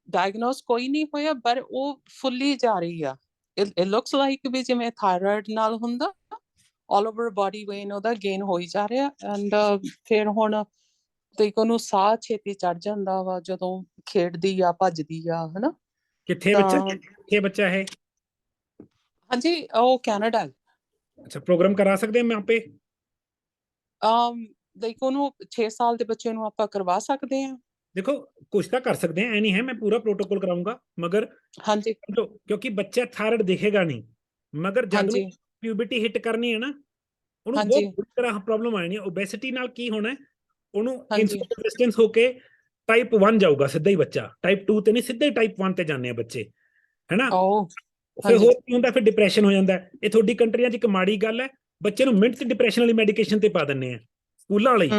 Speaker 7: ਡਾਇਗਨੋਸ ਕੋਈ ਨਹੀਂ ਹੋਇਆ, ਪਰ ਉਹ ਫੁੱਲੀ ਜਾ ਰਹੀ ਆ। ਇਟ ਲੁਕਸ ਲਾਈਕ ਵੀ ਜਿਵੇਂ ਥਾਇਰਾਇਡ ਨਾਲ ਹੁੰਦਾ, ਆਲ ਓਵਰ ਬਾਡੀ ਵੇਨ ਉਹਦਾ ਗੇਨ ਹੋਈ ਜਾ ਰਿਹਾ। ਐਂਡ ਫਿਰ ਹੁਣ ਤੇ ਉਹਨੂੰ ਸਾਹ ਛੇਤੀ ਚੜ ਜਾਂਦਾ ਵਾ ਜਦੋਂ ਖੇਡਦੀ ਆ ਭੱਜਦੀ ਆ, ਹਨਾ।
Speaker 1: ਕਿੱਥੇ
Speaker 7: ਤਾਂ
Speaker 1: ਬੱਚਾ, ਕਿੱਥੇ ਬੱਚਾ ਹੈ?
Speaker 7: ਹਾਂਜੀ ਉਹ ਕੈਨੇਡਾ।
Speaker 1: ਅੱਛਾ ਪ੍ਰੋਗਰਾਮ ਕਰਾ ਸਕਦੇ ਹਾਂ ਮੈਂ ਆਪੇ?
Speaker 7: ਲਾਈਕ ਉਹਨੂੰ 6 ਸਾਲ ਦੇ ਬੱਚੇ ਨੂੰ ਆਪਾਂ ਕਰਵਾ ਸਕਦੇ ਹਾਂ।
Speaker 1: ਦੇਖੋ ਕੁਛ ਤਾਂ ਕਰ ਸਕਦੇ हैं, नहीं है मैं पूरा प्रोटोकॉल कराऊंगा, मगर
Speaker 7: ਹਾਂਜੀ
Speaker 1: तो क्योंकि बच्चा थायराइड दिखेगा नहीं, मगर जद
Speaker 7: ਹਾਂਜੀ
Speaker 1: ਨੂੰ ਪਿਊਬਰਟੀ ਹਿੱਟ ਕਰਨੀ ਹੈ ਨਾ, ਉਹਨੂੰ ਬਹੁਤ
Speaker 7: ਹਾਂਜੀ
Speaker 1: ਬੁਰੀ ਤਰ੍ਹਾਂ ਪ੍ਰੋਬਲਮ ਆਣੀ ਹੈ। ਓਬੈਸਿਟੀ ਨਾਲ ਕੀ ਹੋਣਾ ਹੈ, ਉਹਨੂੰ
Speaker 7: ਹਾਂਜੀ
Speaker 1: ਇਨਸੂਲਿਨ ਰੈਜ਼ਿਸਟੈਂਸ ਹੋ ਕੇ ਟਾਈਪ 1 ਜਾਊਗਾ ਸਿੱਧਾ ਹੀ ਬੱਚਾ, ਟਾਈਪ 2 ਤੇ ਨਹੀਂ, ਸਿੱਧਾ ਹੀ ਟਾਈਪ 1 ਤੇ ਜਾਂਦੇ ਆ ਬੱਚੇ, ਹੈਨਾ।
Speaker 7: ਓ
Speaker 1: ਫਿਰ
Speaker 7: ਹਾਂਜੀ
Speaker 1: ਹੋਰ ਕੀ ਹੁੰਦਾ, ਫਿਰ ਡਿਪਰੈਸ਼ਨ ਹੋ ਜਾਂਦਾ। ਇਹ ਤੁਹਾਡੀ ਕੰਟਰੀਆਂ 'ਚ ਇੱਕ ਮਾੜੀ ਗੱਲ ਹੈ, ਬੱਚੇ ਨੂੰ ਮਿੰਟ 'ਚ ਡਿਪਰੈਸ਼ਨ ਵਾਲੀ ਮੈਡੀਕੇਸ਼ਨ ਤੇ ਪਾ ਦਿੰਦੇ ਆ ਸਕੂਲਾਂ ਵਾਲੇ।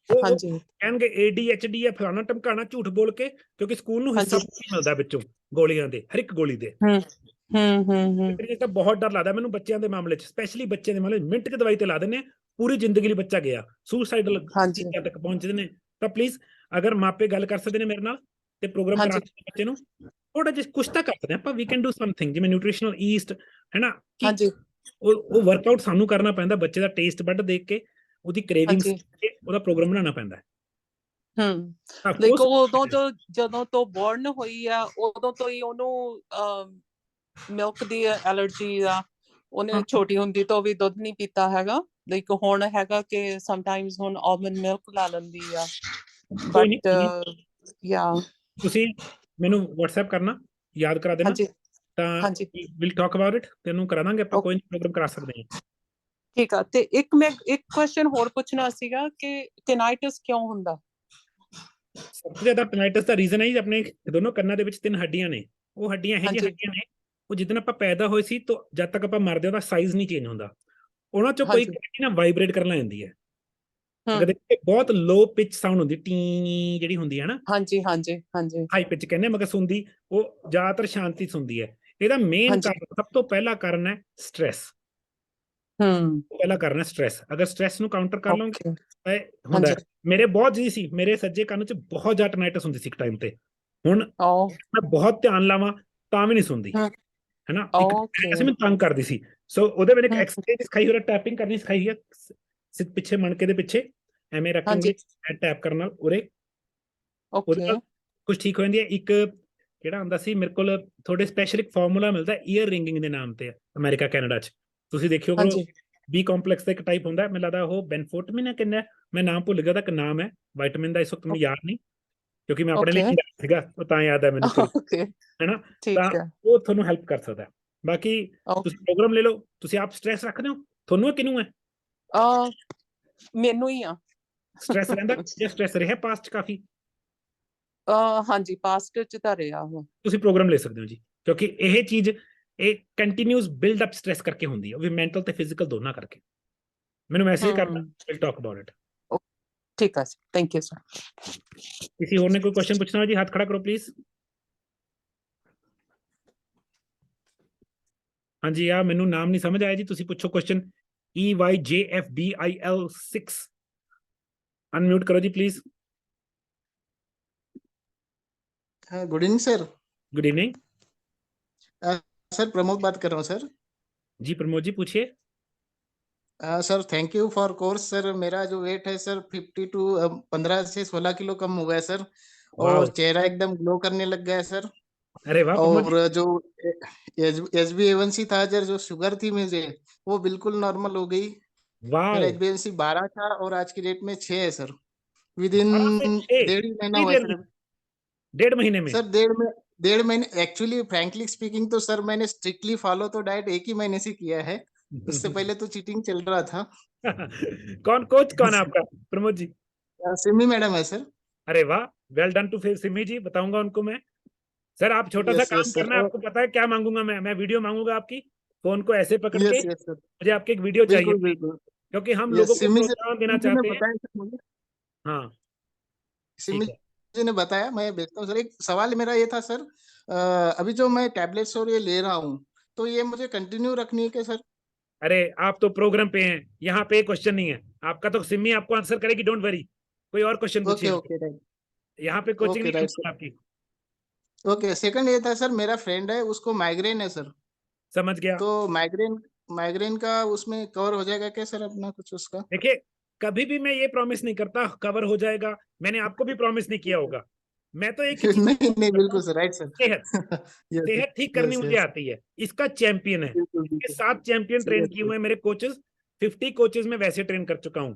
Speaker 1: ਉਹ
Speaker 7: ਹਾਂਜੀ
Speaker 1: ਕਹਿਣਗੇ ADHD ਹੈ, ਫਲਾਣਾ ਟਮਕਾਣਾ, ਝੂਠ ਬੋਲ ਕੇ, ਕਿਉਂਕਿ ਸਕੂਲ ਨੂੰ ਹਿੱਸਾ
Speaker 7: ਹਾਂਜੀ
Speaker 1: ਮਿਲਦਾ ਵਿੱਚੋਂ ਗੋਲੀਆਂ ਦੇ, ਹਰ ਇੱਕ ਗੋਲੀ ਦੇ। ਇਹ ਤਾਂ ਬਹੁਤ ਡਰ ਲੱਗਦਾ ਮੈਨੂੰ ਬੱਚਿਆਂ ਦੇ ਮਾਮਲੇ 'ਚ, ਸਪੈਸ਼ਲੀ ਬੱਚੇ ਦੇ ਮਾਮਲੇ 'ਚ ਮਿੰਟ 'ਚ ਦਵਾਈ ਤੇ ਲਾ ਦਿੰਦੇ ਆ, ਪੂਰੀ ਜ਼ਿੰਦਗੀ ਲਈ ਬੱਚਾ ਗਿਆ, ਸੁਸਾਈਡਲ
Speaker 7: ਹਾਂਜੀ
Speaker 1: ਤੱਕ ਪਹੁੰਚਦੇ ਨੇ। ਤਾਂ ਪਲੀਜ਼ ਅਗਰ ਮਾਪੇ ਗੱਲ ਕਰ ਸਕਦੇ ਨੇ ਮੇਰੇ ਨਾਲ ਤੇ ਪ੍ਰੋਗਰਾਮ ਕਰਾ
Speaker 7: ਹਾਂਜੀ
Speaker 1: ਸਕਦੇ ਬੱਚੇ ਨੂੰ, ਥੋੜਾ ਜਿਹਾ ਕੁਛ ਤਾਂ ਕਰ ਸਕਦੇ ਆਪਾਂ। ਵੀ ਕੈਨ ਡੂ ਸਮਥਿੰਗ, ਜਿਵੇਂ ਨਿਊਟ੍ਰੀਸ਼ਨਲ ਈਸਟ ਹੈ ਨਾ, ਕਿ
Speaker 7: ਹਾਂਜੀ
Speaker 1: ਉਹ ਵਰਕਆਊਟ ਸਾਨੂੰ ਕਰਨਾ ਪੈਂਦਾ, ਬੱਚੇ ਦਾ ਟੇਸਟ ਬੱਡ ਦੇਖ ਕੇ, ਉਹਦੀ ਕ੍ਰੇਵਿੰਗਸ
Speaker 7: ਹਾਂਜੀ
Speaker 1: ਉਹਦਾ ਪ੍ਰੋਗਰਾਮ ਬਣਾਉਣਾ ਪੈਂਦਾ।
Speaker 7: ਲਾਈਕ ਉਦੋਂ ਤੋਂ ਜਦੋਂ ਤੋਂ ਬੋਰਨ ਹੋਈ ਆ ਉਦੋਂ ਤੋਂ ਹੀ ਉਹਨੂੰ ਮਿਲਕ ਦੀ ਐਲਰਜੀ ਆ। ਉਹਨੇ ਛੋਟੀ ਹੁੰਦੀ ਤੋਂ ਵੀ ਦੁੱਧ ਨਹੀਂ ਪੀਤਾ ਹੈਗਾ। ਲਾਈਕ ਹੁਣ ਹੈਗਾ ਕਿ ਸਮਟਾਈਮਸ ਹੁਣ ਆਲਮੰਡ ਮਿਲਕ ਲਾ ਲੈਂਦੀ ਆ,
Speaker 1: ਕੋਈ
Speaker 7: ਬਟ
Speaker 1: ਨਹੀਂ,
Speaker 7: ਯਾ
Speaker 1: ਤੁਸੀਂ ਮੈਨੂੰ WhatsApp ਕਰਨਾ, ਯਾਦ ਕਰਾ ਦੇਣਾ,
Speaker 7: ਹਾਂਜੀ
Speaker 1: ਤਾਂ
Speaker 7: ਹਾਂਜੀ
Speaker 1: ਵਿਲ ਟਾਕ ਅਬਾਊਟ ਇਟ, ਤੈਨੂੰ ਕਰਾ ਦਾਂਗੇ ਆਪਾਂ,
Speaker 7: ਓਕੇ
Speaker 1: ਕੋਈ ਪ੍ਰੋਗਰਾਮ ਕਰਾ ਸਕਦੇ ਹਾਂ।
Speaker 7: ਠੀਕ ਆ। ਤੇ ਮੈਂ ਇੱਕ ਕੁਐਸਚਨ ਹੋਰ ਪੁੱਛਣਾ ਸੀਗਾ ਕਿ ਟਿਨਾਈਟਸ ਕਿਉਂ ਹੁੰਦਾ?
Speaker 1: ਸਭ ਤੋਂ ਜ਼ਿਆਦਾ ਟਿਨਾਈਟਸ ਦਾ ਰੀਜ਼ਨ ਹੈ ਜੀ, ਆਪਣੇ ਦੋਨੋਂ ਕੰਨਾਂ ਦੇ ਵਿੱਚ 3 ਹੱਡੀਆਂ ਨੇ। ਉਹ ਹੱਡੀਆਂ ਇਹੋ ਜਿਹੀਆਂ
Speaker 7: ਹਾਂਜੀ
Speaker 1: ਹੱਡੀਆਂ ਨੇ, ਉਹ ਜਿੱਦਣ ਆਪਾਂ ਪੈਦਾ ਹੋਏ ਸੀ ਤੋਂ ਜਦ ਤੱਕ ਆਪਾਂ ਮਰਦੇ ਉਹਦਾ ਸਾਈਜ਼ ਨਹੀਂ ਚੇਂਜ ਹੁੰਦਾ। ਉਹਨਾਂ ਚੋਂ ਕੋਈ
Speaker 7: ਹਾਂਜੀ
Speaker 1: ਨਾ ਵਾਈਬ੍ਰੇਟ ਕਰਨ ਲੱਗ ਜਾਂਦੀ ਹੈ। ਅਗਰ ਦੇਖੀਏ ਬਹੁਤ ਲੋ ਪਿਚ ਸਾਊਂਡ ਹੁੰਦੀ, ਟੀ ਜਿਹੜੀ ਹੁੰਦੀ ਹੈ ਨਾ,
Speaker 7: ਹਾਂਜੀ ਹਾਂਜੀ ਹਾਂਜੀ
Speaker 1: ਹਾਈ ਪਿਚ ਕਹਿੰਦੇ, ਮਗਰ ਸੁਣਦੀ ਉਹ ਜ਼ਿਆਦਾਤਰ ਸ਼ਾਂਤੀ ਸੁਣਦੀ ਹੈ। ਇਹਦਾ ਮੇਨ
Speaker 7: ਹਾਂਜੀ
Speaker 1: ਕਾਰਨ, ਸਭ ਤੋਂ ਪਹਿਲਾ ਕਾਰਨ ਹੈ ਸਟ੍ਰੈਸ। ਪਹਿਲਾ ਕਾਰਨ ਹੈ ਸਟ੍ਰੈਸ। ਅਗਰ ਸਟ੍ਰੈਸ ਨੂੰ ਕਾਊਂਟਰ ਕਰ ਲਓਗੇ
Speaker 7: ਓਕੇ
Speaker 1: ਤਾਂ ਹੁੰਦਾ ਹੈ। ਮੇਰੇ ਬਹੁਤ ਜੀ ਸੀ, ਮੇਰੇ ਸੱਜੇ ਕੰਨ 'ਚ ਬਹੁਤ ਜ਼ਿਆਦਾ ਟਿਨਾਈਟਸ ਹੁੰਦੀ ਸੀ ਇੱਕ ਟਾਈਮ ਤੇ। ਹੁਣ
Speaker 7: ਓ
Speaker 1: ਮੈਂ ਬਹੁਤ ਧਿਆਨ ਲਾਵਾਂ ਤਾਂ ਵੀ ਨਹੀਂ ਸੁਣਦੀ, ਹੈਨਾ। ਇੱਕ
Speaker 7: ਓਕੇ
Speaker 1: ਮੈਨੂੰ ਤੰਗ ਕਰਦੀ ਸੀ। ਸੋ ਉਹਦੇ ਵਿੱਚ ਇੱਕ ਐਕਸਰਸਾਈਜ਼ ਸਿਖਾਈ ਹੋਈ, ਟੈਪਿੰਗ ਕਰਨੀ ਸਿਖਾਈ ਹੈ, ਪਿੱਛੇ ਮਣਕੇ ਦੇ ਪਿੱਛੇ ਐਵੇਂ ਰੱਖ ਕੇ
Speaker 7: ਹਾਂਜੀ
Speaker 1: ਉਂਗਲੀ ਟੈਪ ਕਰਨ ਨਾਲ ਉਰੇ, ਉਹਦੇ
Speaker 7: ਓਕੇ
Speaker 1: ਨਾਲ ਕੁਝ ਠੀਕ ਹੋ ਜਾਂਦੀ ਹੈ। ਇੱਕ ਕਿਹੜਾ ਹੁੰਦਾ ਸੀ ਮੇਰੇ ਕੋਲ, ਤੁਹਾਡੇ ਸਪੈਸ਼ਲ ਇੱਕ ਫਾਰਮੂਲਾ ਮਿਲਦਾ ਈਅਰ ਰਿੰਗਿੰਗ ਦੇ ਨਾਮ ਤੇ, ਅਮਰੀਕਾ ਕੈਨੇਡਾ 'ਚ ਤੁਸੀਂ ਦੇਖਿਓ ਕਰੋ।
Speaker 7: ਹਾਂਜੀ
Speaker 1: ਬੀ ਕੰਪਲੈਕਸ ਦਾ ਇੱਕ ਟਾਈਪ ਹੁੰਦਾ, ਮੈਨੂੰ ਲੱਗਦਾ ਉਹ ਬੈਨਫੋਰਟਮਿਨ ਹੈ, ਕਿੰਨਾ ਮੈਂ ਨਾਮ ਭੁੱਲ ਗਿਆ, ਉਹਦਾ ਇੱਕ ਨਾਮ ਹੈ ਵਿਟਾਮਿਨ ਦਾ, ਇਸ ਵਕਤ ਮੈਨੂੰ ਯਾਦ ਨਹੀਂ, ਕਿਉਂਕਿ ਮੈਂ ਆਪਣੇ ਲਈ
Speaker 7: ਓਕੇ
Speaker 1: ਸੀਗਾ, ਉਹ ਤਾਂ ਯਾਦ ਹੈ ਮੈਨੂੰ,
Speaker 7: ਓਕੇ
Speaker 1: ਹੈਨਾ। ਤਾਂ
Speaker 7: ਠੀਕ ਹੈ
Speaker 1: ਉਹ ਤੁਹਾਨੂੰ ਹੈਲਪ ਕਰ ਸਕਦਾ। ਬਾਕੀ
Speaker 7: Okay.
Speaker 1: ਤੁਸੀਂ ਪ੍ਰੋਗਰਾਮ ਲੈ ਲਓ। ਤੁਸੀਂ ਆਪ ਸਟ੍ਰੈਸ ਰੱਖਦੇ ਹੋ, ਤੁਹਾਨੂੰ ਕਿਹਨੂੰ ਹੈ
Speaker 7: ਮੈਨੂੰ ਹੀ ਆ
Speaker 1: ਸਟ੍ਰੈਸ ਰਹਿੰਦਾ ਜਾਂ ਸਟ੍ਰੈਸ ਰਿਹਾ ਪਾਸਟ ਕਾਫੀ?
Speaker 7: ਹਾਂਜੀ ਪਾਸਟ ਚ ਤਾਂ ਰਿਹਾ ਉਹ
Speaker 1: ਤੁਸੀਂ ਪ੍ਰੋਗਰਾਮ ਲੈ ਸਕਦੇ ਹੋ ਜੀ, ਕਿਉਂਕਿ ਇਹ ਚੀਜ਼ ਇਹ ਕੰਟੀਨਿਊਸ ਬਿਲਡ ਅਪ ਸਟ੍ਰੈਸ ਕਰਕੇ ਹੁੰਦੀ ਹੈ, ਉਹ ਵੀ ਮੈਂਟਲ ਤੇ ਫਿਜ਼ੀਕਲ ਦੋਨਾਂ ਕਰਕੇ। ਮੈਨੂੰ ਮੈਸੇਜ ਕਰਨਾ, ਵਿਲ ਟਾਕ ਅਬਾਊਟ ਇਟ।
Speaker 7: ਠੀਕ ਹੈ ਸਰ, ਥੈਂਕ ਯੂ ਸਰ।
Speaker 1: ਕਿਸੇ ਹੋਰ ਨੇ ਕੋਈ ਕੁਐਸਚਨ ਪੁੱਛਣਾ ਹੋ ਜੀ, ਹੱਥ ਖੜਾ ਕਰੋ ਪਲੀਜ਼। ਹਾਂਜੀ ਆ ਮੈਨੂੰ ਨਾਮ ਨਹੀਂ ਸਮਝ ਆਇਆ ਜੀ, ਤੁਸੀਂ ਪੁੱਛੋ ਕੁਐਸਚਨ। EYJFBIL6 अनम्यूट करो जी please.
Speaker 8: Good evening sir.
Speaker 1: Good evening
Speaker 8: sir Pramod बात कर रहा हूँ सर।
Speaker 1: जी प्रमोद जी पूछिए।
Speaker 8: Sir thank you for course. Sir मेरा जो वेट है सर 15 से 16 किलो कम हुआ है सर, और चेहरा एकदम ग्लो करने लग गया है सर।
Speaker 1: अरे वाह।
Speaker 8: और जो HbA1c था सर, जो शुगर थी मुझे वो बिल्कुल नॉर्मल हो गई। मेरा HbA1c 12 था और आज की डेट में 6 है सर। विद इन 1.5 महीना हुआ सर।
Speaker 1: 1.5 महीने में
Speaker 8: सर 1.5 महीने एक्चुअली फ्रैंकली स्पीकिंग तो सर मैंने स्ट्रिक्टली फॉलो तो डाइट 1 ही महीने से किया है, उससे पहले तो चीटिंग चल रहा था।
Speaker 1: कौन कोच कौन है आपका प्रमोद जी?
Speaker 8: सिमी मैडम है सर।
Speaker 1: अरे वाह, वेल डन टू सिमी जी, बताऊंगा उनको मैं। सर आप छोटा सा काम करना, आपको पता है क्या मांगूंगा मैं वीडियो मांगूंगा आपकी, फोन को ऐसे पकड़ के मुझे आपकी एक वीडियो चाहिए, क्योंकि हम लोगों को प्रोत्साहन देना चाहते हैं। हाँ
Speaker 8: सिमी जी ने बताया, मैं भेजता हूँ सर। एक सवाल मेरा ये था सर, अभी जो मैं टैबलेट्स और ये ले रहा हूँ तो ये मुझे कंटिन्यू रखनी है क्या सर?
Speaker 1: अरे आप तो प्रोग्राम पे हैं, यहाँ पे क्वेश्चन नहीं है आपका, तो सिमी आपको आंसर करेगी, डोंट वरी। कोई और क्वेश्चन पूछिए। यहाँ पे कोचिंग नहीं है आपकी।
Speaker 8: ओके, सेकंड ये था सर, मेरा फ्रेंड है उसको माइग्रेन है सर।
Speaker 1: समझ गया।
Speaker 8: तो माइग्रेन का उसमें कवर हो जाएगा क्या सर अपना कुछ उसका?
Speaker 1: देखिए कभी भी मैं ये प्रॉमिस नहीं करता कवर हो जाएगा, मैंने आपको भी प्रॉमिस नहीं किया होगा। मैं तो एक
Speaker 8: नहीं बिल्कुल सर, राइट सर।
Speaker 1: सेहत ठीक करनी मुझे आती है, इसका चैंपियन है। इसके 7 चैंपियन ट्रेन किए हुए मेरे कोचेस, 50 कोचेस में वैसे ट्रेन कर चुका हूं।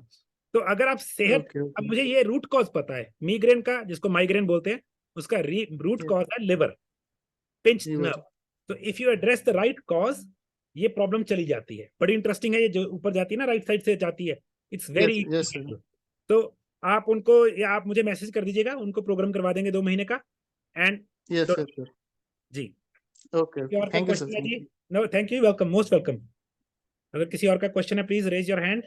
Speaker 1: तो अगर आप सेहत, अब मुझे ये रूट कॉज पता है मिग्रेन का, जिसको माइग्रेन बोलते हैं, उसका रूट कॉज है लिवर, पिंच नर्व। तो if you address the right cause, ये प्रॉब्लम चली जाती है। बड़ी इंटरेस्टिंग है ये, जो ऊपर जाती है ना राइट साइड से जाती है, इट्स वेरी। तो आप उनको, या आप मुझे मैसेज कर दीजिएगा, उनको प्रोग्राम करवा देंगे 2 महीने का। एंड जी
Speaker 8: okay, thank you sir.
Speaker 1: No thank you, welcome, most welcome. अगर किसी और का क्वेश्चन है please raise your hand.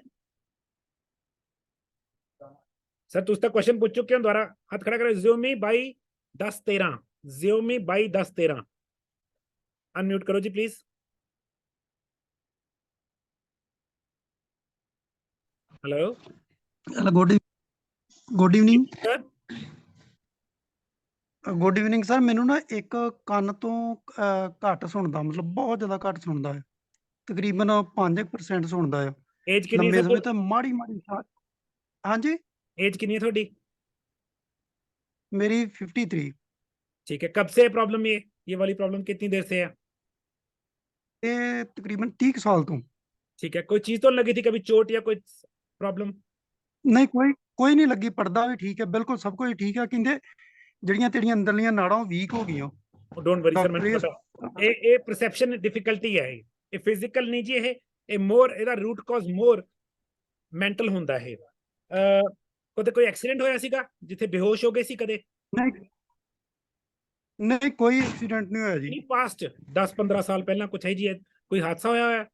Speaker 1: Sir तुझ तक क्वेश्चन पूछ चुके हैं, दोबारा हाथ खड़ा करें। Xiaomi by 1013, Xiaomi by 1013 unmute करो जी please. Hello
Speaker 9: good evening
Speaker 1: sir.
Speaker 9: Good evening sir. ਮੈਨੂੰ ਨਾ ਇੱਕ ਕੰਨ ਤੋਂ ਘੱਟ ਸੁਣਦਾ, ਮਤਲਬ ਬਹੁਤ ਜ਼ਿਆਦਾ ਘੱਟ ਸੁਣਦਾ ਹੈ, ਤਕਰੀਬਨ 5% ਸੁਣਦਾ ਹੈ।
Speaker 1: ਏਜ ਕਿੰਨੀ
Speaker 9: ਲੰਮੇ
Speaker 1: ਹੈ
Speaker 9: ਸਮੇਂ ਤੇ ਮਾੜੀ ਮਾੜੀ ਹਾਂਜੀ
Speaker 1: एज कितनी है थोड़ी?
Speaker 9: मेरी 53।
Speaker 1: ठीक है, कब से प्रॉब्लम ये वाली प्रॉब्लम कितनी देर से है?
Speaker 9: ये तकरीबन 30 साल तो।
Speaker 1: ठीक है, कोई चीज तो लगी थी कभी, चोट या कोई प्रॉब्लम?
Speaker 9: नहीं, कोई नहीं लगी, पर्दा भी ठीक है, बिल्कुल सब कुछ ठीक है। कहते ਜਿਹੜੀਆਂ ਤੇਰੀਆਂ ਅੰਦਰਲੀਆਂ ਨਾੜਾਂ ਵੀਕ ਹੋ ਗਈਆਂ।
Speaker 1: डोंट वरी सर, मैंने पता ये परसेप्शन डिफिकल्टी है, ये फिजिकल नहीं जी, ये मोर ਇਹਦਾ रूट कॉज मोर मेंटल ਹੁੰਦਾ ਹੈ। ਕਦੇ ਕੋਈ ਐਕਸੀਡੈਂਟ ਹੋਇਆ ਸੀਗਾ ਜਿੱਥੇ ਬੇਹੋਸ਼ ਹੋ ਗਏ ਸੀ ਕਦੇ?
Speaker 9: नहीं कोई एक्सीडेंट नहीं होया जी।
Speaker 1: ਨਹੀਂ ਪਾਸਟ 10-15 ਸਾਲ ਪਹਿਲਾਂ ਕੁਛ ਹੈ ਜੀ, ਕੋਈ ਹਾਦਸਾ ਹੋਇਆ ਹੋਇਆ?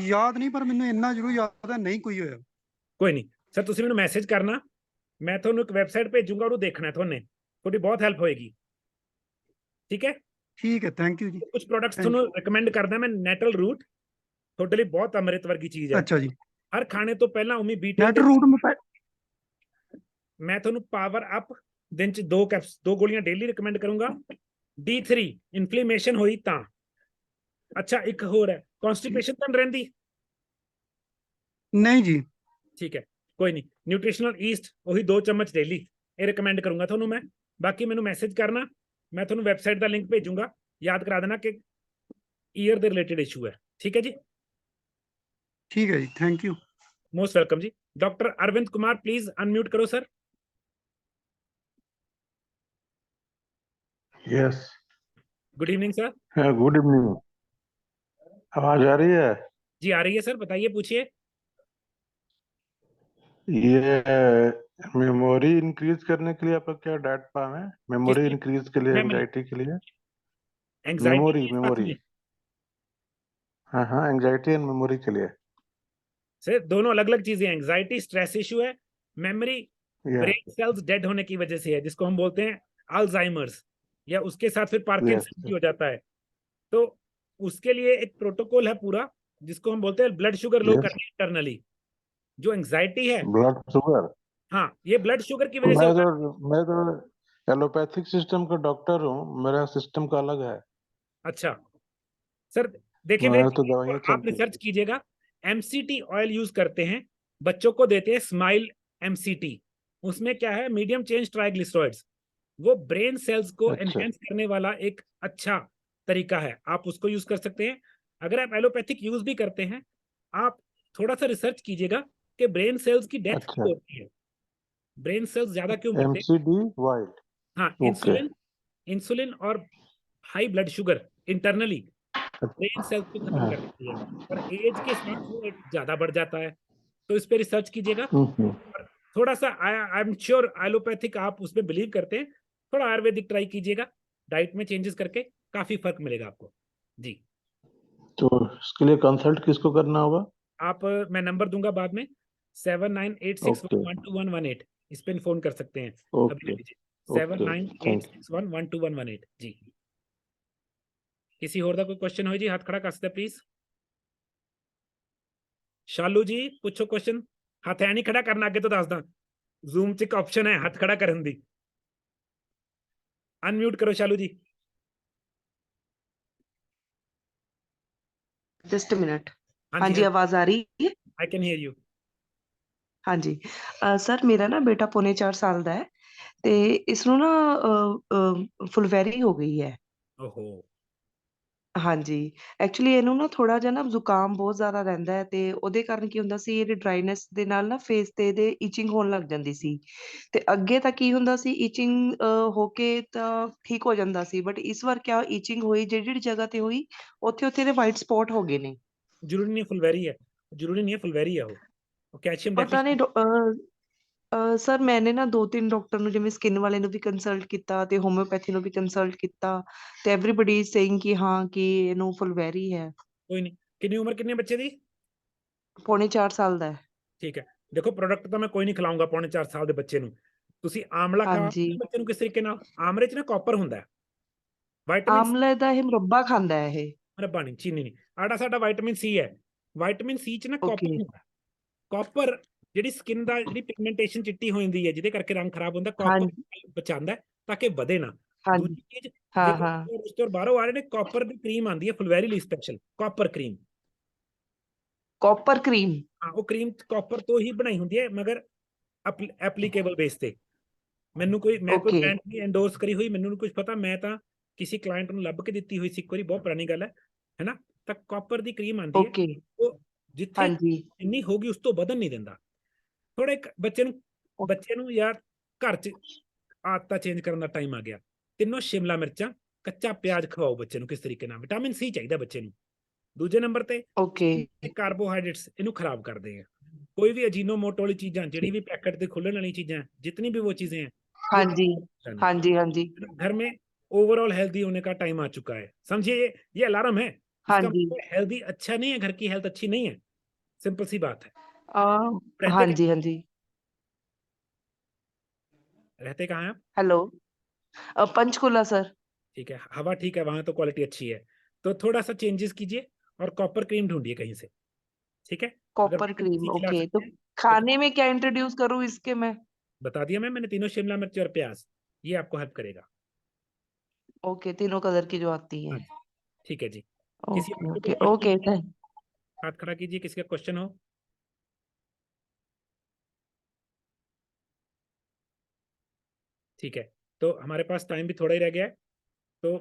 Speaker 9: याद नहीं, पर ਮੈਨੂੰ ਇੰਨਾ ਜ਼ਰੂਰ ਯਾਦ ਹੈ ਨਹੀਂ ਕੋਈ ਹੋਇਆ।
Speaker 1: ਕੋਈ ਨਹੀਂ ਸਰ, ਤੁਸੀਂ ਮੈਨੂੰ ਮੈਸੇਜ ਕਰਨਾ, ਮੈਂ ਤੁਹਾਨੂੰ ਇੱਕ ਵੈਬਸਾਈਟ ਭੇਜੂੰਗਾ, ਉਹਨੂੰ ਦੇਖਣਾ ਤੁਹਾਨੇ, ਤੁਹਾਡੀ ਬਹੁਤ ਹੈਲਪ ਹੋਏਗੀ। ਠੀਕ ਹੈ
Speaker 9: थैंक यू जी।
Speaker 1: ਕੁਝ ਪ੍ਰੋਡਕਟਸ ਤੁਹਾਨੂੰ ਰეკਮੈਂਡ ਕਰਦਾ ਮੈਂ। ਨੈਟਲ ਰੂਟ ਤੁਹਾਡੇ ਲਈ ਬਹੁਤ ਅੰਮ੍ਰਿਤ ਵਰਗੀ ਚੀਜ਼ ਹੈ।
Speaker 9: अच्छा जी।
Speaker 1: ਹਰ ਖਾਣੇ ਤੋਂ ਪਹਿਲਾਂ ਉਮੀ ਬੀਟਲ
Speaker 9: नेट रूट में
Speaker 1: ਮੈਂ ਤੁਹਾਨੂੰ ਪਾਵਰ ਅਪ ਦਿਨ ਚ 2 ਗੋਲੀਆਂ ਡੇਲੀ ਰეკਮੈਂਡ ਕਰੂੰਗਾ। D3 ਇਨਫਲੇਮੇਸ਼ਨ ਹੋਈ ਤਾਂ। ਅੱਛਾ ਇੱਕ ਹੋਰ ਹੈ, ਕਨਸਟੀਪੇਸ਼ਨ ਤਾਂ ਰਹਿੰਦੀ?
Speaker 9: नहीं जी।
Speaker 1: ठीक है कोई नहीं, न्यूट्रिशनल ईस्ट वही 2 चम्मच डेली, ये रिकमेंड करूंगा ਤੁਹਾਨੂੰ मैं। बाकी मैंने मैसेज करना, मैं ਤੁਹਾਨੂੰ वेबसाइट का लिंक भेजूंगा, याद करा देना कि ईयर ਦੇ रिलेटेड इशू है। ठीक है जी,
Speaker 9: ठीक है जी, थैंक यू,
Speaker 1: मोस्ट वेलकम जी। Doctor Arvind Kumar please unmute करो sir.
Speaker 10: Yes
Speaker 1: good evening sir.
Speaker 10: हाँ, गुड इवनिंग। आवाज आ रही है?
Speaker 1: जी आ रही है सर, बताइए, पूछिए।
Speaker 10: ये मेमोरी इंक्रीज करने के लिए आपका क्या डाइट प्लान है? मेमोरी
Speaker 1: किसकी?
Speaker 10: इंक्रीज के लिए,
Speaker 1: मेमोरी,
Speaker 10: एंजाइटी के लिए।
Speaker 1: एंग्जाइटी
Speaker 10: मेमोरी
Speaker 1: के साथ
Speaker 10: मेमोरी
Speaker 1: में
Speaker 10: हाँ हाँ, एंजाइटी एंड मेमोरी के लिए।
Speaker 1: सर दोनों अलग अलग चीजें हैं। एंग्जाइटी स्ट्रेस इशू है, मेमोरी
Speaker 10: या
Speaker 1: ब्रेन सेल्स डेड होने की वजह से है, जिसको हम बोलते हैं अल्जाइमर्स, या उसके साथ फिर
Speaker 10: यस
Speaker 1: पार्किंसन भी हो जाता है। तो उसके लिए एक प्रोटोकॉल है पूरा, जिसको हम बोलते हैं ब्लड शुगर लो
Speaker 10: यस।
Speaker 1: करना इंटरनली। जो एंग्जाइटी है,
Speaker 10: ब्लड शुगर।
Speaker 1: हाँ, ये ब्लड शुगर की वजह से होता है।
Speaker 10: मैं तो एलोपैथिक सिस्टम का डॉक्टर हूँ, मेरा सिस्टम का अलग है।
Speaker 1: अच्छा सर, देखिए
Speaker 10: मैं तो
Speaker 1: बेसिकली, और
Speaker 10: दवाइयाँ
Speaker 1: आप
Speaker 10: चलती
Speaker 1: रिसर्च
Speaker 10: थी।
Speaker 1: कीजिएगा। एमसीटी ऑयल यूज करते हैं, बच्चों को देते हैं स्माइल एमसीटी। उसमें क्या है, मीडियम चेंज ट्राइग्लिसराइड्स, वो ब्रेन सेल्स को
Speaker 10: अच्छा
Speaker 1: एनहेंस करने वाला एक अच्छा तरीका है, आप उसको यूज कर सकते हैं। अगर आप एलोपैथिक यूज भी करते हैं, आप थोड़ा सा रिसर्च कीजिएगा कि ब्रेन सेल्स की डेथ
Speaker 10: अच्छा।
Speaker 1: क्यों होती है, ब्रेन सेल्स ज्यादा क्यों मरते हैं।
Speaker 10: MCD wild.
Speaker 1: हाँ,
Speaker 10: ओके।
Speaker 1: इंसुलिन, इंसुलिन और high blood sugar internally brain cells को खत्म कर देती है, और एज के साथ वो ज्यादा बढ़ जाता है। तो इस पे रिसर्च कीजिएगा।
Speaker 10: हम्म।
Speaker 1: और थोड़ा सा आई एम श्योर एलोपैथिक आप उसमें बिलीव करते हैं, थोड़ा आयुर्वेदिक ट्राई कीजिएगा, डाइट में चेंजेस करके काफी फर्क मिलेगा आपको। जी,
Speaker 10: तो इसके लिए कंसल्ट किसको करना होगा?
Speaker 1: आप मैं नंबर दूंगा बाद में,
Speaker 10: ओके
Speaker 1: 7986111218, इस पे फोन कर सकते हैं। अभी ले
Speaker 10: ओके
Speaker 1: लीजिए,
Speaker 10: ओके, थैंक यू।
Speaker 1: 7986111218। जी, किसी और का कोई क्वेश्चन हो जी, हाथ खड़ा कर सकते प्लीज। शालू जी पूछो क्वेश्चन। हाथ है नहीं खड़ा करना, अगे तो दस दा, जूम च एक ऑप्शन है हाथ खड़ा करने दी। अनम्यूट करो शालू जी।
Speaker 11: Just a minute.
Speaker 1: हाँ
Speaker 11: हाँ
Speaker 1: जी,
Speaker 11: जी, आवाज आ रही है?
Speaker 1: I can hear you.
Speaker 11: हाँ जी। सर मेरा ना बेटा पौने 4 ਸਾਲ ਦਾ ਹੈ ਤੇ ਇਸ ਨੂੰ ਨਾ ਫੁਲਵੈਰੀ ਹੋ ਗਈ ਹੈ।
Speaker 1: ओहो,
Speaker 11: ਹਾਂਜੀ, ਐਕਚੁਅਲੀ ਇਹਨੂੰ ਨਾ ਥੋੜਾ ਜਿਹਾ ਨਾ ਜ਼ੁਕਾਮ ਬਹੁਤ ਜ਼ਿਆਦਾ ਰਹਿੰਦਾ ਹੈ ਤੇ ਉਹਦੇ ਕਾਰਨ ਕੀ ਹੁੰਦਾ ਸੀ, ਇਹਦੇ ਡਰਾਈਨੈਸ ਦੇ ਨਾਲ ਨਾ ਫੇਸ ਤੇ ਇਹਦੇ ਇਚਿੰਗ ਹੋਣ ਲੱਗ ਜਾਂਦੀ ਸੀ। ਤੇ ਅੱਗੇ ਤਾਂ ਕੀ ਹੁੰਦਾ ਸੀ, ਇਚਿੰਗ ਹੋ ਕੇ ਤਾਂ ਠੀਕ ਹੋ ਜਾਂਦਾ ਸੀ, ਬਟ ਇਸ ਵਾਰ ਕਿਆ ਇਚਿੰਗ ਹੋਈ, ਜਿਹੜੀ ਜਿਹੜੀ ਜਗ੍ਹਾ ਤੇ ਹੋਈ ਉੱਥੇ ਉੱਥੇ ਇਹਦੇ ਵਾਈਟ ਸਪੌਟ ਹੋ ਗਏ ਨੇ।
Speaker 1: जरूरी नहीं है फुलवेरी है, जरूरी नहीं है फुलवेरी है वो कैल्शियम
Speaker 11: ਪਤਾ ਨਹੀਂ
Speaker 1: डेफिशिएंसी।
Speaker 11: ਸਰ ਮੈंने ਨਾ 2-3 ਡਾਕਟਰ ਨੂੰ, ਜਿਵੇਂ ਸਕਿਨ ਵਾਲੇ ਨੂੰ ਵੀ ਕੰਸਲਟ ਕੀਤਾ ਤੇ ਹੋਮਿਓਪੈਥੀ ਨੂੰ ਵੀ ਕੰਸਲਟ ਕੀਤਾ ਤੇ ਐਵਰੀਬਾਡੀ ਇਜ਼ ਸੇਇੰਗ ਕਿ ਹਾਂ ਕਿ ਇਹਨੂੰ ਫੁਲਵੈਰੀ ਹੈ।
Speaker 1: कोई नहीं, कितनी उम्र कितने बच्चे दी?
Speaker 11: ਪੌਣੇ 4 ਸਾਲ ਦਾ ਹੈ।
Speaker 1: ठीक है, देखो प्रोडक्ट तो मैं कोई नहीं खिलाऊंगा पौने 4 साल ਦੇ ਬੱਚੇ ਨੂੰ। ਤੁਸੀਂ ਆਮਲਾ ਖਾ
Speaker 11: ਹਾਂਜੀ,
Speaker 1: ਬੱਚੇ ਨੂੰ ਕਿਸ ਤਰੀਕੇ ਨਾਲ, ਆਮਲੇ ਚ ਨਾ ਕਾਪਰ ਹੁੰਦਾ ਹੈ, ਵਿਟਾਮਿਨ
Speaker 11: ਆਮਲੇ ਦਾ ਇਹ ਮੁਰੱਬਾ ਖਾਂਦਾ ਹੈ ਇਹ।
Speaker 1: ਰੱਬਾ ਨਹੀਂ, ਚੀਨੀ ਨਹੀਂ, ਆੜਾ ਸਾਡਾ ਵਿਟਾਮਿਨ ਸੀ ਹੈ, ਵਿਟਾਮਿਨ ਸੀ ਚ ਨਾ ਕਾਪਰ
Speaker 11: ਓਕੇ,
Speaker 1: ਹੁੰਦਾ। ਕਾਪਰ ਜਿਹੜੀ ਸਕਿਨ ਦਾ, ਜਿਹੜੀ ਪਿਗਮੈਂਟੇਸ਼ਨ ਚਿੱਟੀ ਹੋ ਜਾਂਦੀ ਹੈ, ਜਿਹਦੇ ਕਰਕੇ ਰੰਗ ਖਰਾਬ ਹੁੰਦਾ, ਕਾਪਰ
Speaker 11: ਹਾਂਜੀ,
Speaker 1: ਬਚਾਉਂਦਾ ਹੈ ਤਾਂ ਕਿ ਵਧੇ ਨਾ।
Speaker 11: ਹਾਂਜੀ,
Speaker 1: ਦੂਜੀ ਚੀਜ਼,
Speaker 11: ਹਾਂ,
Speaker 1: ਜੇ
Speaker 11: ਹਾਂ,
Speaker 1: ਤੁਸੀਂ ਬਾਹਰੋਂ ਆ ਰਹੇ ਨੇ, ਕਾਪਰ ਦੀ ਕਰੀਮ ਆਉਂਦੀ ਹੈ ਫੁਲਵੈਰੀ ਲਈ special, copper cream.
Speaker 11: Copper cream.
Speaker 1: ਹਾਂ, ਉਹ ਕਰੀਮ ਕਾਪਰ ਤੋਂ ਹੀ ਬਣਾਈ ਹੁੰਦੀ ਹੈ, ਮਗਰ ਐਪਲੀਕੇਬਲ ਬੇਸ ਤੇ। ਮੈਨੂੰ ਕੋਈ, ਮੈਂ ਕੋਈ
Speaker 11: ਓਕੇ,
Speaker 1: ਬ੍ਰਾਂਡ ਨਹੀਂ ਐਂਡੋਰਸ ਕਰੀ ਹੋਈ, ਮੈਨੂੰ ਨਹੀਂ ਕੁਝ ਪਤਾ, ਮੈਂ ਤਾਂ ਕਿਸੇ ਕਲਾਇੰਟ ਨੂੰ ਲੱਭ ਕੇ ਦਿੱਤੀ ਹੋਈ ਸੀ ਇੱਕ ਵਾਰੀ, ਬਹੁਤ ਪੁਰਾਣੀ ਗੱਲ ਹੈ ਨਾ। ਤਾਂ ਕਾਪਰ ਦੀ ਕਰੀਮ ਆਉਂਦੀ ਹੈ,
Speaker 11: ਓਕੇ,
Speaker 1: ਉਹ ਜਿੱਥੇ
Speaker 11: ਹਾਂਜੀ,
Speaker 1: ਇੰਨੀ ਹੋਗੀ ਉਸ ਤੋਂ ਵਧਣ ਨਹੀਂ ਦਿੰਦਾ। ਥੋੜਾ ਇੱਕ ਬੱਚੇ ਨੂੰ ਯਾਰ ਘਰ 'ਚ ਆਦਤਾਂ ਚੇਂਜ ਕਰਨ ਦਾ ਟਾਈਮ ਆ ਗਿਆ। ਤਿੰਨੋਂ ਸ਼ਿਮਲਾ ਮਿਰਚਾਂ, ਕੱਚਾ ਪਿਆਜ਼ ਖਵਾਓ ਬੱਚੇ ਨੂੰ ਕਿਸ ਤਰੀਕੇ ਨਾਲ, ਵਿਟਾਮਿਨ ਸੀ ਚਾਹੀਦਾ ਬੱਚੇ ਨੂੰ। ਦੂਜੇ ਨੰਬਰ ਤੇ
Speaker 11: ਓਕੇ,
Speaker 1: ਕਾਰਬੋਹਾਈਡਰੇਟਸ ਇਹਨੂੰ ਖਰਾਬ ਕਰਦੇ ਆ। कोई भी अजीनोमोटो वाली चीजें, जड़ी भी पैकेट के खुलने वाली चीजें, जितनी भी वो चीजें हैं, वो
Speaker 11: ਹਾਂਜੀ, ਹਾਂਜੀ, ਹਾਂਜੀ,
Speaker 1: घर में ओवरऑल हेल्दी होने का टाइम आ चुका है। समझिए, ये अलार्म है, इसका
Speaker 11: ਹਾਂਜੀ,
Speaker 1: मतलब हेल्दी अच्छा नहीं है, घर की हेल्थ अच्छी नहीं है, सिंपल सी बात है।
Speaker 11: ਹਾਂਜੀ, ਹਾਂਜੀ।
Speaker 1: रहते कहाँ हैं आप?
Speaker 11: Hello, Panchkula sir.
Speaker 1: ठीक है, हवा ठीक है वहां, तो क्वालिटी अच्छी है। तो थोड़ा सा चेंजेस कीजिए और कॉपर क्रीम ढूंढिए कहीं से, ठीक है। अगर
Speaker 11: कॉपर
Speaker 1: विटामिन
Speaker 11: क्रीम,
Speaker 1: सी खिला
Speaker 11: ओके। तो
Speaker 1: सकते हैं तो
Speaker 11: खाने में क्या इंट्रोड्यूस करूँ इसके मैं?
Speaker 1: बता दिया मैंने तीनों शिमला मिर्च और प्याज, ये आपको हेल्प करेगा।
Speaker 11: ओके, तीनों कलर की जो आती
Speaker 1: हाँ
Speaker 11: है।
Speaker 1: जी, ठीक है जी। किसी
Speaker 11: ओके,
Speaker 1: और को कोई
Speaker 11: ओके, ओके,
Speaker 1: क्वेश्चन?
Speaker 11: थैंक।
Speaker 1: हाथ खड़ा कीजिए किसी का क्वेश्चन हो। ठीक है, तो हमारे पास टाइम भी थोड़ा ही रह गया है। तो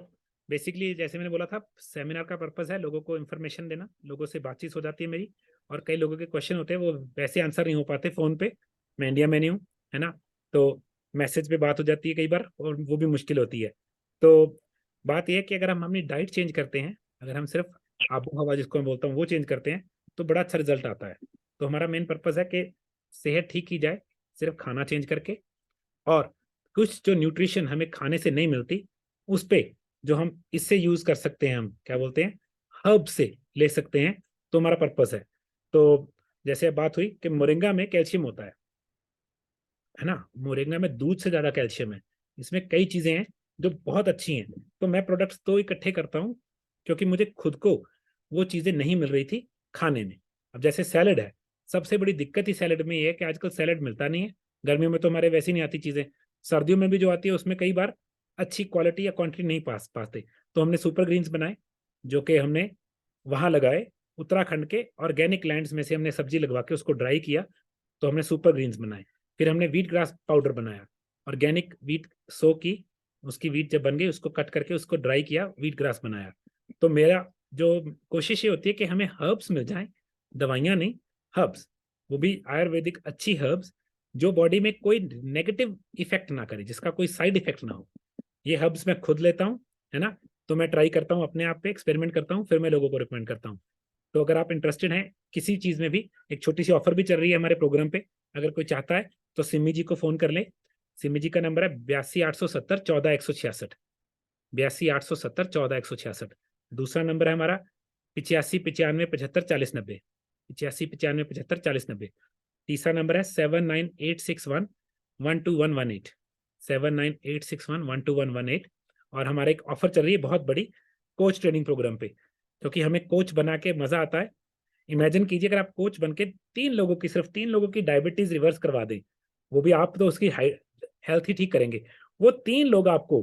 Speaker 1: बेसिकली जैसे मैंने बोला था, सेमिनार का पर्पस है लोगों को इन्फॉर्मेशन देना, लोगों से बातचीत हो जाती है मेरी, और कई लोगों के क्वेश्चन होते हैं वो वैसे आंसर नहीं हो पाते फोन पे, मैं इंडिया में नहीं हूँ, है ना, तो मैसेज पे बात हो जाती है कई बार, और वो भी मुश्किल होती है। तो बात यह है कि अगर हम अपनी डाइट चेंज करते हैं, अगर हम सिर्फ आबो हवा जिसको मैं बोलता हूँ वो चेंज करते हैं, तो बड़ा अच्छा रिजल्ट आता है। तो हमारा मेन पर्पस है कि सेहत ठीक की जाए सिर्फ खाना चेंज करके, और कुछ जो न्यूट्रिशन हमें खाने से नहीं मिलती उस पे जो हम इससे यूज कर सकते हैं, हम क्या बोलते हैं, हर्ब से ले सकते हैं, तो हमारा पर्पस है। तो जैसे बात हुई कि मोरिंगा में कैल्शियम होता है ना, मोरिंगा में दूध से ज्यादा कैल्शियम है, इसमें कई चीजें हैं जो बहुत अच्छी हैं। तो मैं प्रोडक्ट्स तो इकट्ठे करता हूँ क्योंकि मुझे खुद को वो चीजें नहीं मिल रही थी खाने में। अब जैसे सैलड है, सबसे बड़ी दिक्कत ही सैलड में ये है कि आजकल सैलड मिलता नहीं है। गर्मियों में तो हमारे वैसे ही नहीं आती चीजें, सर्दियों में भी जो आती है उसमें कई बार अच्छी क्वालिटी या क्वांटिटी नहीं पाते। तो हमने सुपर ग्रीन्स बनाए, जो कि हमने वहां लगाए, उत्तराखंड के ऑर्गेनिक लैंड्स में से हमने सब्जी लगवा के उसको ड्राई किया, तो हमने सुपर ग्रीन्स बनाए। फिर हमने व्हीट ग्रास पाउडर बनाया, ऑर्गेनिक व्हीट सो की, उसकी व्हीट जब बन गई उसको कट करके उसको ड्राई किया, व्हीट ग्रास बनाया। तो मेरा जो कोशिश ये होती है कि हमें हर्ब्स मिल जाएं, दवाइयाँ नहीं, हर्ब्स, वो भी आयुर्वेदिक अच्छी हर्ब्स जो बॉडी में कोई नेगेटिव इफेक्ट ना करे, जिसका कोई साइड इफेक्ट ना हो। ये हर्ब्स मैं खुद लेता हूँ, है ना, तो मैं ट्राई करता हूँ अपने आप पे, एक्सपेरिमेंट करता हूँ, फिर मैं लोगों को रिकमेंड करता हूँ। तो अगर आप इंटरेस्टेड हैं किसी चीज में भी, एक छोटी सी ऑफर भी चल रही है हमारे प्रोग्राम पे, अगर कोई चाहता है तो सिमी जी को फोन कर ले। सिमी जी का नंबर है 82 870 14 166, 82 870 14 166। दूसरा नंबर है हमारा 85 95 75 40 90, 85 95 75 40 90। तीसरा नंबर है 79861 12118, 79861 12118। और हमारा एक ऑफर चल रही है बहुत बड़ी कोच ट्रेनिंग प्रोग्राम पे, क्योंकि हमें कोच बना के मजा आता है। इमेजिन कीजिए अगर आप कोच बन के 3 लोगों की, सिर्फ 3 लोगों की डायबिटीज रिवर्स करवा दें, वो भी आप तो उसकी हेल्थ ही ठीक करेंगे, वो 3 लोग आपको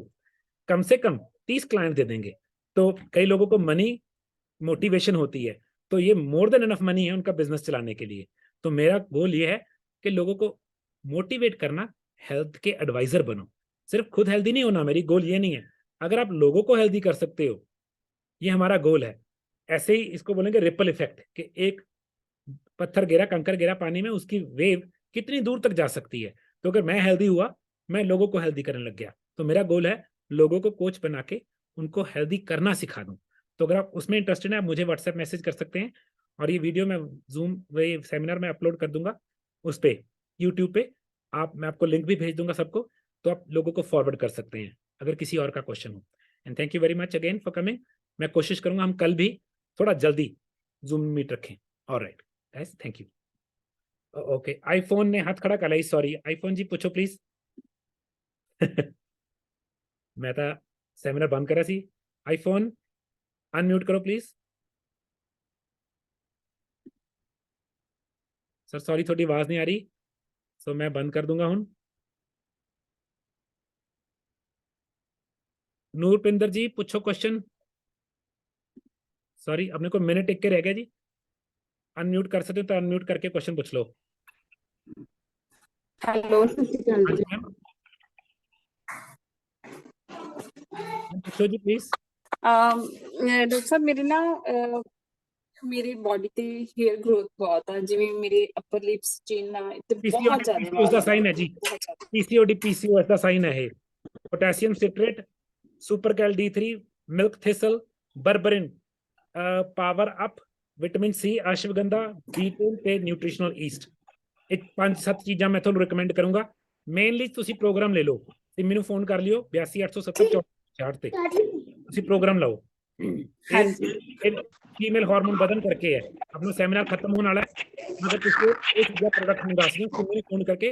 Speaker 1: कम से कम 30 क्लाइंट दे देंगे। तो कई लोगों को मनी मोटिवेशन होती है, तो ये मोर देन इनफ मनी है उनका बिजनेस चलाने के लिए। तो मेरा गोल ये है कि लोगों को मोटिवेट करना, हेल्थ के एडवाइजर बनो, सिर्फ खुद हेल्दी नहीं होना, मेरी गोल ये नहीं है। अगर आप लोगों को हेल्दी कर सकते हो, ये हमारा गोल है। ऐसे ही इसको बोलेंगे रिपल इफेक्ट, कि एक पत्थर गिरा, कंकर गिरा पानी में, उसकी वेव कितनी दूर तक जा सकती है। तो अगर मैं हेल्दी हुआ, मैं लोगों को हेल्दी करने लग गया। तो मेरा गोल है लोगों को कोच बना के उनको हेल्दी करना सिखा दूं। तो अगर आप उसमें इंटरेस्टेड हैं, आप मुझे व्हाट्सएप मैसेज कर सकते हैं, और ये वीडियो मैं जूम वे सेमिनार में अपलोड कर दूंगा उस पर, यूट्यूब पे। मैं आपको लिंक भी भेज दूंगा सबको, तो आप लोगों को फॉरवर्ड कर सकते हैं अगर किसी और का क्वेश्चन हो। And thank you very much again for coming. मैं कोशिश करूंगा हम कल भी थोड़ा जल्दी जूम मीट रखें। Alright guys, thank you. Okay, iPhone ने हाथ खड़ा कर, सॉरी आईफोन जी पूछो प्लीज। मैं तो सेमिनार बंद करा सी। आईफोन अनम्यूट करो प्लीज। सर सॉरी, थोड़ी आवाज नहीं आ रही, सो मैं बंद कर दूंगा हूं। नूरपिंदर जी पूछो क्वेश्चन। सॉरी, अपने को मिनट टिक के रह गया जी। अनम्यूट कर सकते हो तो अनम्यूट करके क्वेश्चन पूछ लो।
Speaker 12: हेलो, सत श्री अकाल
Speaker 1: हाँ
Speaker 12: जी।
Speaker 1: जी मैम, पूछो जी प्लीज।
Speaker 12: डॉक्टर साहब, मेरे ना मेरी बॉडी ਤੇ हेयर ग्रोथ बहुत है, ਜਿਵੇਂ ਮੇਰੇ ਅਪਰ ਲਿਪਸ ਚਿਨ ਆ ਤੇ ਬਹੁਤ ਜ਼ਿਆਦਾ
Speaker 1: PCOD ਦਾ ਸਾਈਨ ਹੈ ਜੀ, PCOD PCOS ਦਾ ਸਾਈਨ ਹੈ ਇਹ। Potassium citrate, Supercal D3, milk thistle, berberine, power up, vitamin C, ashwagandha, B12 ਤੇ ਨਿਊਟ੍ਰੀਸ਼ਨਲ ਈਸਟ। ਇਹ 5-7 ਚੀਜ਼ਾਂ ਮੈਂ ਤੁਹਾਨੂੰ ਰਿਕਮੈਂਡ ਕਰੂੰਗਾ। ਮੇਨਲੀ ਤੁਸੀਂ ਪ੍ਰੋਗਰਾਮ ਲੈ ਲਓ ਤੇ ਮੈਨੂੰ ਫੋਨ ਕਰ ਲਿਓ 82 870 ਤੇ, ਤੁਸੀਂ ਪ੍ਰੋਗਰਾਮ ਲਓ। फीमेल हार्मोन बदन करके है। अपना सेमिनार खत्म होने वाला है, अगर किसी एक प्रोडक्ट हम दस दें तो मेरे फोन करके